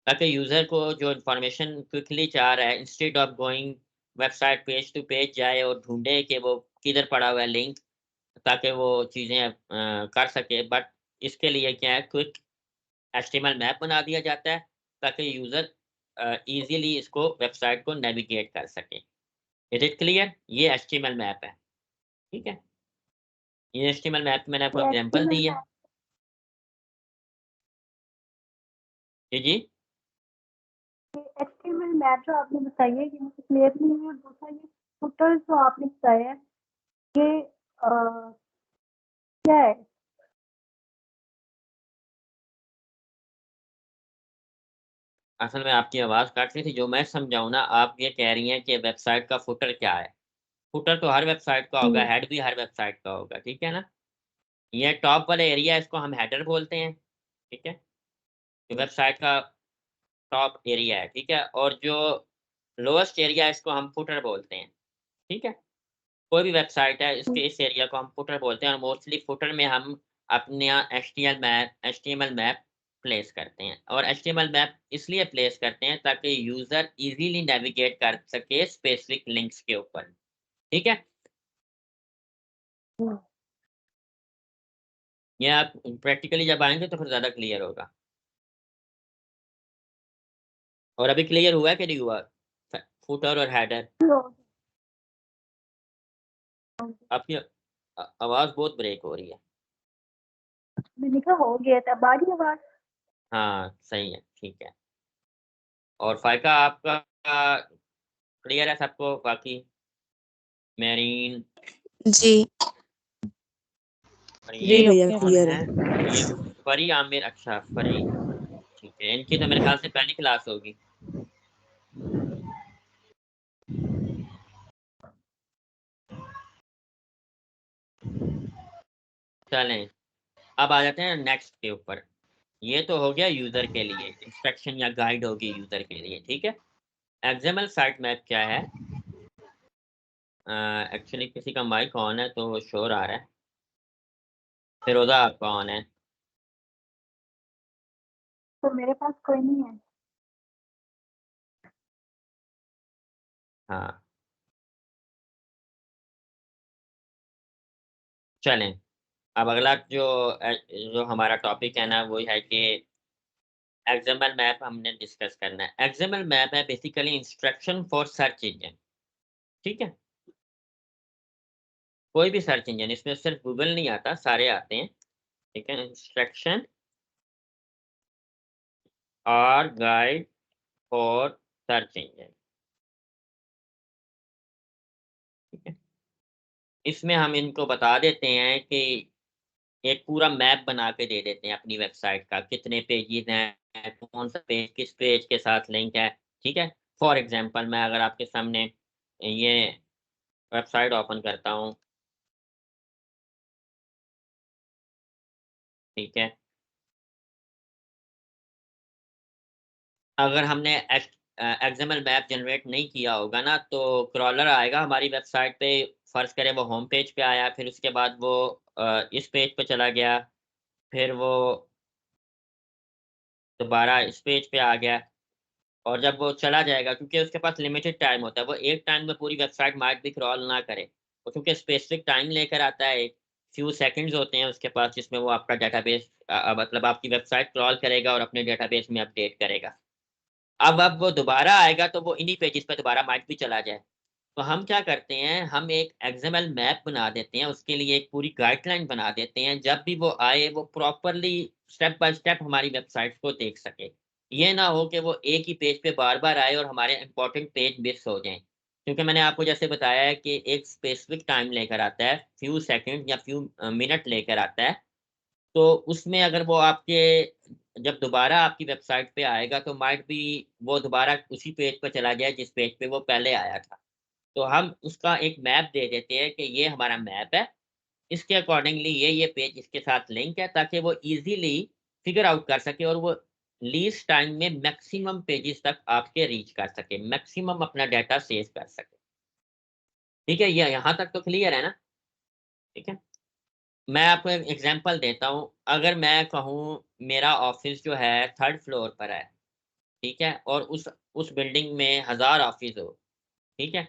ताकि यूज़र को जो इन्फॉर्मेशन क्विकली चाह रहा है, instead of going website page to page जाए और ढूँढे कि वो किधर पड़ा हुआ है लिंक, ताकि वो चीज़ें कर सके। बट इसके लिए क्या है, क्विक एचटीएमएल मैप बना दिया जाता है ताकि यूज़र ईज़िली इसको वेबसाइट को नेविगेट कर सके। Is it clear? ये एचटीएमएल मैप है, ठीक है? ये एचटीएमएल मैप मैंने आपको ये एग्ज़ाम्पल एचटीएमएल दी है। मैप जी, जी। एचटीएमएल मैप जो आपने बताई है ये मुझे क्लियर नहीं है, और दूसरा ये फुटर जो आपने बताया है ये क्या है? असल में आपकी आवाज़ काट रही थी, जो मैं समझाऊँ ना, आप ये कह रही हैं कि वेबसाइट का फुटर क्या है? फुटर तो हर वेबसाइट का होगा, जी। हेड भी हर वेबसाइट का होगा, ठीक है ना? ये टॉप वाला एरिया है, इसको हम हेडर बोलते हैं, ठीक है? जो वेबसाइट का टॉप एरिया है, ठीक है? और जो लोएस्ट एरिया इसको हम फुटर बोलते हैं, ठीक है? कोई भी वेबसाइट है इसके इस एरिया को हम फुटर बोलते हैं और मोस्टली फुटर में हम अपने एचटीएमएल मैप प्लेस करते हैं और एचटीएमएल मैप इसलिए प्लेस करते हैं ताकि यूज़र इज़ीली नेविगेट कर सके स्पेसिफिक लिंक्स के ऊपर, ठीक है? ये आप प्रैक्टिकली जब आएँगे तो फिर ज़्यादा क्लियर होगा। और अभी क्लियर हुआ है कि नहीं हुआ? फुटर और हेडर? आपकी आवाज़ बहुत ब्रेक हो रही है। मैंने कहा हो गया था, बारी आवाज़। हाँ, सही है, ठीक है। और फ़ाइका आपका क्लियर है सबको बाकी? मेरीन जी और जी ये भैया कौन क्लियर है? है। ये परी आमिर, अच्छा परी, ठीक है। इनकी तो मेरे ख़्याल से पहली क्लास होगी। चलें, अब आ जाते हैं नेक्स्ट के ऊपर। ये तो हो गया यूज़र के लिए, इंस्ट्रक्शन या गाइड होगी यूज़र के लिए, ठीक है? एक्सएमएल साइट मैप क्या है? एक्चुअली किसी का माइक ऑन है तो शोर आ रहा है। फिरोज़ा आपका ऑन है। तो मेरे पास कोई नहीं है। हाँ। चलें, अब अगला जो हमारा टॉपिक है ना वो है कि एक्सएमएल मैप हमने डिस्कस करना है। एक्सएमएल मैप है basically instruction for search engine, ठीक है? कोई भी सर्च इंजन, इसमें सिर्फ गूगल नहीं आता, सारे आते हैं, ठीक है? इंस्ट्रक्शन और गाइड फॉर सर्च इंजन, ठीक है? इसमें हम इनको बता देते हैं कि एक पूरा मैप बना के दे देते हैं अपनी वेबसाइट का, कितने पेजेज़ हैं, कौन सा पेज किस पेज के साथ लिंक है, ठीक है? फॉर एग्ज़ाम्पल मैं अगर आपके सामने ये वेबसाइट ओपन करता हूँ, ठीक है? अगर हमने एक्सएमएल मैप जनरेट नहीं किया होगा ना, तो क्रॉलर आएगा हमारी वेबसाइट पे, फ़र्ज़ करें वो होम पेज पे आया, फिर उसके बाद वो इस पेज पे चला गया, फिर वो दोबारा इस पेज पे आ गया और जब वो चला जाएगा क्योंकि उसके पास लिमिटेड टाइम होता है, वो एक टाइम में पूरी वेबसाइट माइट भी क्रॉल ना करे। वो क्योंकि स्पेसिफ़िक टाइम लेकर आता है, एक फ्यू सेकंड्स होते हैं उसके पास जिसमें वो आपका डेटाबेस मतलब आपकी वेबसाइट क्रॉल करेगा और अपने डेटाबेस में अपडेट करेगा। अब वो दोबारा आएगा तो वो इन्हीं पेजेज़ पे दोबारा माइट भी चला जाए। तो हम क्या करते हैं, हम एक एक्सएमएल मैप बना देते हैं, उसके लिए एक पूरी गाइडलाइन बना देते हैं, जब भी वो आए वो प्रॉपर्ली स्टेप बाय स्टेप हमारी वेबसाइट को देख सके। ये ना हो कि वो एक ही पेज पे बार-बार आए और हमारे इम्पोर्टेंट पेज मिस हो जाएँ। क्योंकि मैंने आपको जैसे बताया है कि एक स्पेसिफिक टाइम लेकर आता है, फ्यू सेकंड या फ्यू मिनट लेकर आता है। तो उसमें अगर वो आपके जब दोबारा आपकी वेबसाइट पे आएगा तो माइट बी वो दोबारा उसी पेज पे चला जाए जिस पेज पे वो पहले आया था। तो हम उसका एक मैप दे देते हैं कि ये हमारा मैप है, इसके अकॉर्डिंगली ये पेज इसके साथ लिंक है ताकि वो ईज़िली फिगर आउट कर सके और वो लीस्ट टाइम में मैक्सिमम पेजेज़ तक आपके रीच कर सके, मैक्सिमम अपना डाटा सेव कर सके। ठीक है? ये यहाँ तक तो क्लियर है ना? ठीक है? मैं आपको एक एग्ज़ाम्पल देता हूँ, अगर मैं कहूँ मेरा ऑफ़िस जो है 3rd फ्लोर पर है, ठीक है? और उस बिल्डिंग में 1000 ऑफ़िस हो, ठीक है?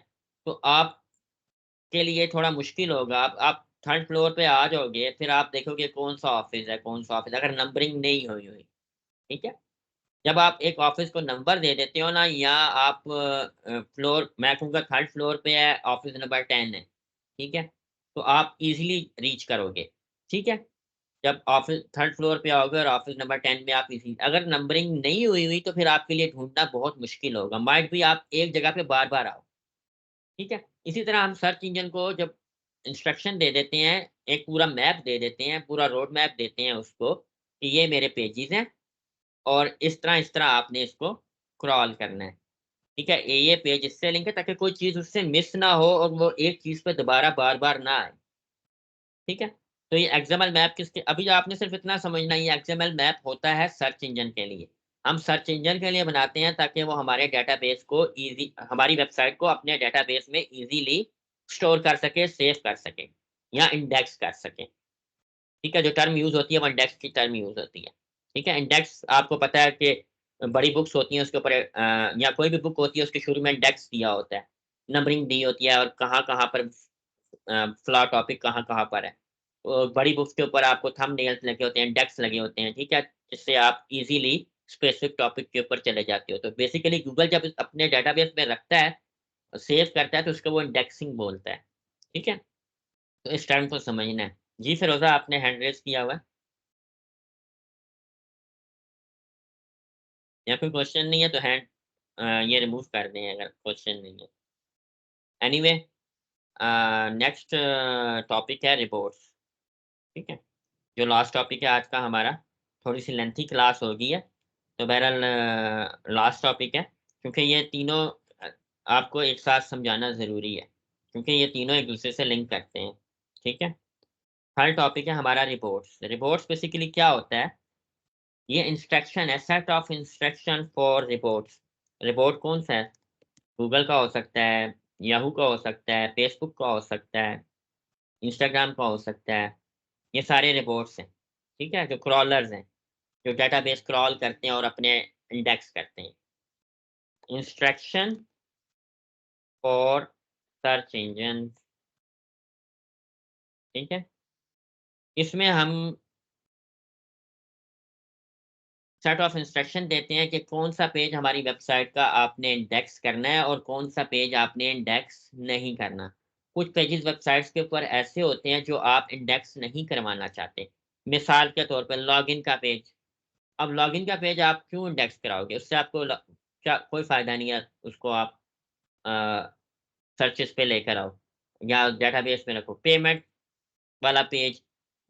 तो आपके लिए थोड़ा मुश्किल होगा, आप 3rd फ्लोर पे आ जाओगे, फिर आप देखोगे कौन-सा ऑफ़िस है, कौन-सा ऑफ़िस है, अगर नंबरिंग नहीं हुई हुई, ठीक है? जब आप एक ऑफ़िस को नंबर दे देते हो ना या आप फ्लोर मैं कहूँगा 3rd फ्लोर पे है, ऑफ़िस नंबर 10 है, ठीक है? तो आप ईज़िली रीच करोगे, ठीक है? जब ऑफ़िस 3rd फ्लोर पे आओगे और ऑफ़िस नंबर 10 में आप इसी अगर नंबरिंग नहीं हुई हुई तो फिर आपके लिए ढूँढना बहुत मुश्किल होगा, माइट बी आप एक जगह पे बार-बार आओ, ठीक है? इसी तरह हम सर्च इंजन को जब इंस्ट्रक्शन दे देते हैं, एक पूरा मैप दे देते हैं, पूरा रोड मैप देते हैं उसको कि ये मेरे पेजेज़ हैं और इस तरह आपने इसको क्रॉल करना है, ठीक है? ये पेज इससे लिंक है ताकि कोई चीज़ उससे मिस ना हो और वो एक चीज़ पे दोबारा बार-बार ना आए। ठीक है? तो ये एक्सएमएल मैप किसके अभी आपने सिर्फ़ इतना समझना है ये एक्सएमएल मैप होता है सर्च इंजन के लिए। हम सर्च इंजन के लिए बनाते हैं ताकि वो हमारे डेटाबेस को हमारी वेबसाइट को अपने डेटाबेस में इजीली स्टोर कर सके, सेव कर सके या इंडेक्स कर सके। ठीक है, जो टर्म यूज़ होती है वो इंडेक्स की टर्म यूज़ होती है। ठीक है, इंडेक्स आपको पता है कि बड़ी बुक्स होती हैं उसके ऊपर या कोई भी बुक होती है उसके शुरू में इंडेक्स दिया होता है, नंबरिंग दी होती है और कहाँ-कहाँ पर फ्ला टॉपिक कहाँ-कहाँ पर है। बड़ी बुक्स के ऊपर आपको थंबनेल्स लगे होते हैं, इंडेक्स लगे होते हैं, ठीक है? जिससे आप इज़िली स्पेसिफिक टॉपिक के ऊपर चले जाते हो। तो बेसिकली गूगल जब अपने डेटाबेस में रखता है, सेव करता है तो उसको वो इंडेक्सिंग बोलता है। ठीक है? तो इस टर्म को समझना है। जी फिरोज़ा आपने हैंड रेज़ किया हुआ है। या कोई क्वेश्चन नहीं है तो ये रिमूव कर दें अगर क्वेश्चन नहीं है। एनीवे नेक्स्ट टॉपिक है रिपोर्ट्स, ठीक है? जो लास्ट टॉपिक है आज का हमारा, थोड़ी-सी लेंथी क्लास हो गई है, तो बहरहाल लास्ट टॉपिक है, क्योंकि ये तीनों अ, आपको एक साथ समझाना ज़रूरी है, क्योंकि ये तीनों एक-दूसरे से लिंक करते हैं, ठीक है? हर टॉपिक है हमारा रिपोर्ट्स। रिपोर्ट्स बेसिकली क्या होता है? ये इंस्ट्रक्शन है, set of instruction for reports. Report कौन-सा है? गूगल का हो सकता है, याहू का हो सकता है, फेसबुक का हो सकता है, इंस्टाग्राम का हो सकता है। ये सारे रिपोर्ट्स हैं, ठीक है? जो क्रॉलर्स हैं, जो डेटाबेस क्रॉल करते हैं और अपने इंडेक्स करते हैं। इंस्ट्रक्शन फॉर सर्च इंजन, ठीक है? इसमें हम सेट ऑफ इंस्ट्रक्शन देते हैं कि कौन-सा पेज हमारी वेबसाइट का आपने इंडेक्स करना है और कौन-सा पेज आपने इंडेक्स नहीं करना। कुछ पेजेज़ वेबसाइट्स के ऊपर ऐसे होते हैं जो आप इंडेक्स नहीं करवाना चाहते। मिसाल के तौर पे लॉगिन का पेज। अब लॉगिन का पेज आप क्यों इंडेक्स कराओगे? उससे आपको क्या कोई फ़ायदा नहीं है, उसको आप अ, सर्चेज़ पे लेकर आओ या डेटाबेस में रखो। पेमेंट वाला पेज,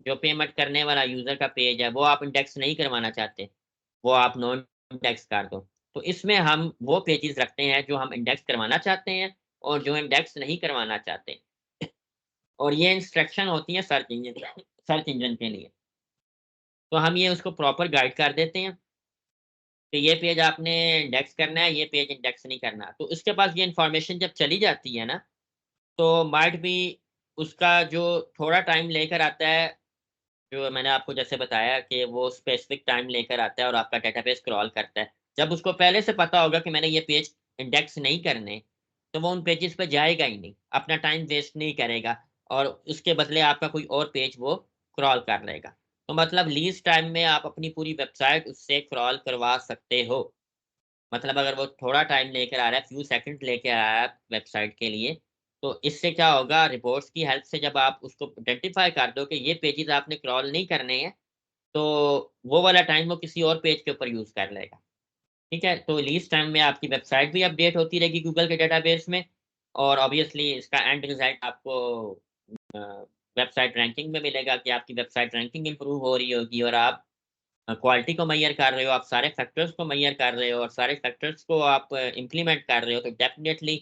जो पेमेंट करने वाला यूज़र का पेज है, वो आप इंडेक्स नहीं करवाना चाहते, वो आप नॉन इंडेक्स कर दो। तो इसमें हम वो पेजेज़ रखते हैं जो हम इंडेक्स करवाना चाहते हैं और जो इंडेक्स नहीं करवाना चाहते। और ये इंस्ट्रक्शन होती हैं सर्च इंजन के लिए। तो हम ये उसको प्रॉपर गाइड कर देते हैं कि ये पेज आपने इंडेक्स करना है, ये पेज इंडेक्स नहीं करना। तो उसके पास ये इन्फॉर्मेशन जब चली जाती है ना, तो माइट बी उसका जो थोड़ा टाइम लेकर आता है, जो मैंने आपको जैसे बताया कि वो स्पेसिफिक टाइम लेकर आता है और आपका डेटाबेस क्रॉल करता है। जब उसको पहले से पता होगा कि मैंने ये पेज इंडेक्स नहीं करने, तो वो उन पेजेज़ पे जाएगा ही नहीं, अपना टाइम वेस्ट नहीं करेगा और उसके बदले आपका कोई और पेज वो क्रॉल कर लेगा। तो मतलब लीस्ट टाइम में आप अपनी पूरी वेबसाइट उससे क्रॉल करवा सकते हो। मतलब अगर वो थोड़ा टाइम लेकर आ रहा है, फ्यू सेकंड लेके आ रहा है वेबसाइट के लिए, तो इससे क्या होगा, रिपोर्ट्स की हेल्प से जब आप उसको आइडेंटिफ़ाई कर दो कि ये पेजेज़ आपने क्रॉल नहीं करने हैं, तो वो वाला टाइम वो किसी और पेज के ऊपर यूज़ कर लेगा। ठीक है? तो लीस्ट टाइम में आपकी वेबसाइट भी अपडेट होती रहेगी गूगल के डेटाबेस में और ऑब्वियसली इसका एंड रिज़ल्ट आपको अ, वेबसाइट रैंकिंग में मिलेगा कि आपकी वेबसाइट रैंकिंग इम्प्रूव हो रही होगी और आप क्वालिटी को मेज़र कर रहे हो, आप सारे फैक्टर्स को मेज़र कर रहे हो और सारे फैक्टर्स को आप इम्प्लीमेंट कर रहे हो, तो डेफ़िनिटली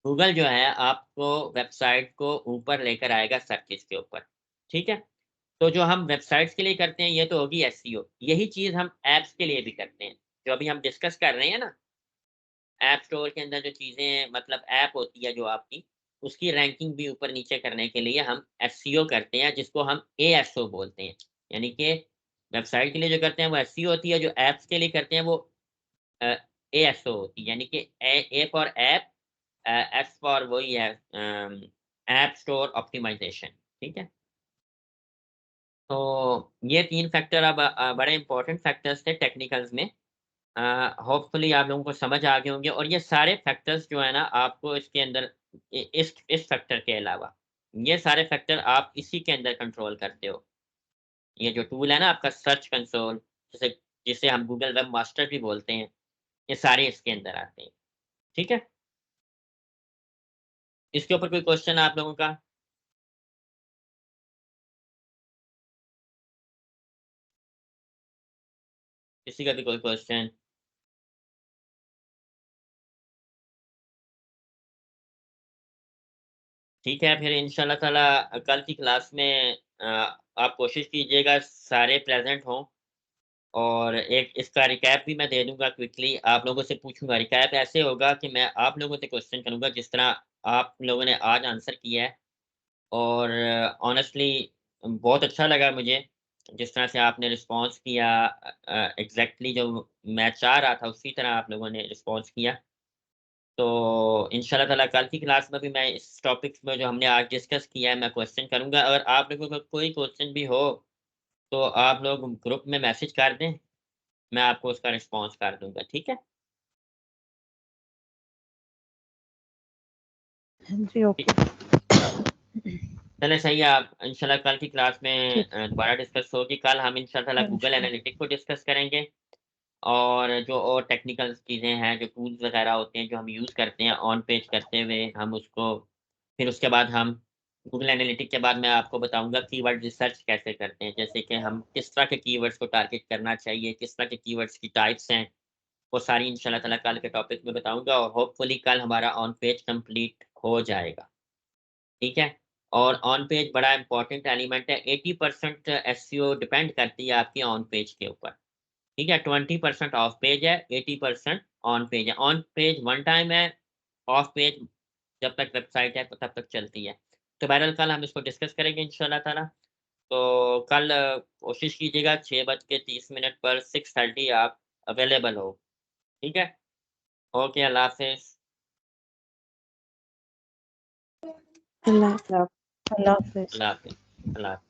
गूगल जो है आपको वेबसाइट को ऊपर लेकर आएगा सर्चेज़ के ऊपर, ठीक है? तो जो हम वेबसाइट्स के लिए करते हैं, ये तो होगी एसईओ। यही चीज़ हम ऐप्स के लिए भी करते हैं। जो अभी हम डिस्कस कर रहे हैं ना, ऐप स्टोर के अंदर जो चीज़ें मतलब ऐप होती है जो आपकी, उसकी रैंकिंग भी ऊपर-नीचे करने के लिए हम एसईओ करते हैं, जिसको हम एएसओ बोलते हैं। यानी कि वेबसाइट के लिए जो करते हैं वो एसईओ होती है, जो ऐप्स के लिए करते हैं वो अ, एएसओ होती है। यानी कि A for app, S for वही है ऐप स्टोर ऑप्टिमाइज़ेशन, ठीक है? तो ये 3 फैक्टर अब बड़े इम्पोर्टेंट फैक्टर्स थे टेक्निकल्स में। होपफुली आप लोगों को समझ आ गए होंगे और ये सारे फैक्टर्स जो है ना आपको इसके अंदर इस फैक्टर के अलावा, ये सारे फैक्टर आप इसी के अंदर कंट्रोल करते हो। ये जो टूल है ना आपका सर्च कंसोल, जिसे जिसे हम गूगल वेब मास्टर भी बोलते हैं, ये सारे इसके अंदर आते हैं। ठीक है? इसके ऊपर कोई क्वेश्चन आप लोगों का? किसी का भी कोई क्वेश्चन? ठीक है, फिर इंशाल्लाह ताला कल की क्लास में आप कोशिश कीजिएगा सारे प्रेज़ेंट हों और एक इसका रिकैप भी मैं दे दूँगा क्विकली, आप लोगों से पूछूँगा। रिकैप ऐसे होगा कि मैं आप लोगों से क्वेश्चन करूँगा जिस तरह आप लोगों ने आज आंसर किया है, और ऑनेस्टली बहुत अच्छा लगा मुझे, जिस तरह से आपने रिस्पॉन्स किया। एग्ज़ैक्टली जो मैं चाह रहा था उसी तरह आप लोगों ने रिस्पॉन्स किया। तो इंशाल्लाह ताला कल की क्लास में भी मैं इस टॉपिक्स में जो हमने आज डिस्कस किया है मैं क्वेश्चन करूँगा। अगर आप लोगों को कोई क्वेश्चन भी हो, तो आप लोग ग्रुप में मैसेज कर दें, मैं आपको उसका रिस्पॉन्स कर दूँगा, ठीक है? जी, ओके। चलें सही है, आप इंशाल्लाह कल की क्लास में ठीक। दोबारा डिस्कस होगी। कल हम इंशाल्लाह ताला गूगल इंशाल्लाह। एनालिटिक को डिस्कस करेंगे, और जो और टेक्निकल चीज़ें हैं, जो टूल्स वगैरह होते हैं, जो हम यूज़ करते हैं ऑन पेज करते हुए, हम उसको फिर उसके बाद हम गूगल एनालिटिक के बाद मैं आपको बताऊँगा कीवर्ड रिसर्च कैसे करते हैं। जैसे कि हम किस तरह के कीवर्ड्स को टारगेट करना चाहिए, किस तरह के कीवर्ड्स की टाइप्स हैं, वो सारी इंशाल्लाह ताला कल के टॉपिक में बताऊँगा, और होपफुली कल हमारा ऑन पेज कंप्लीट हो जाएगा। ठीक है? और ऑन पेज बड़ा इम्पोर्टेंट एलिमेंट है, 80% एसईओ डिपेंड करती है आपकी ऑन पेज के ऊपर। ठीक है? 20% ऑफ पेज है, 80% ऑन पेज है। ऑन पेज वन टाइम है, ऑफ पेज जब तक वेबसाइट है तो तब तक चलती है। तो बहरहाल कल हम इसको डिस्कस करेंगे इंशाल्लाह ताला। तो कल कोशिश कीजिएगा 6:30 पर 6:30 आप अवेलेबल हो। ठीक है? ओके, अल्लाह हाफ़िज़। अल्लाह अल्लाह हाफ़िज़। अल्लाह हाफ़िज़। अल्लाह हाफ़िज़।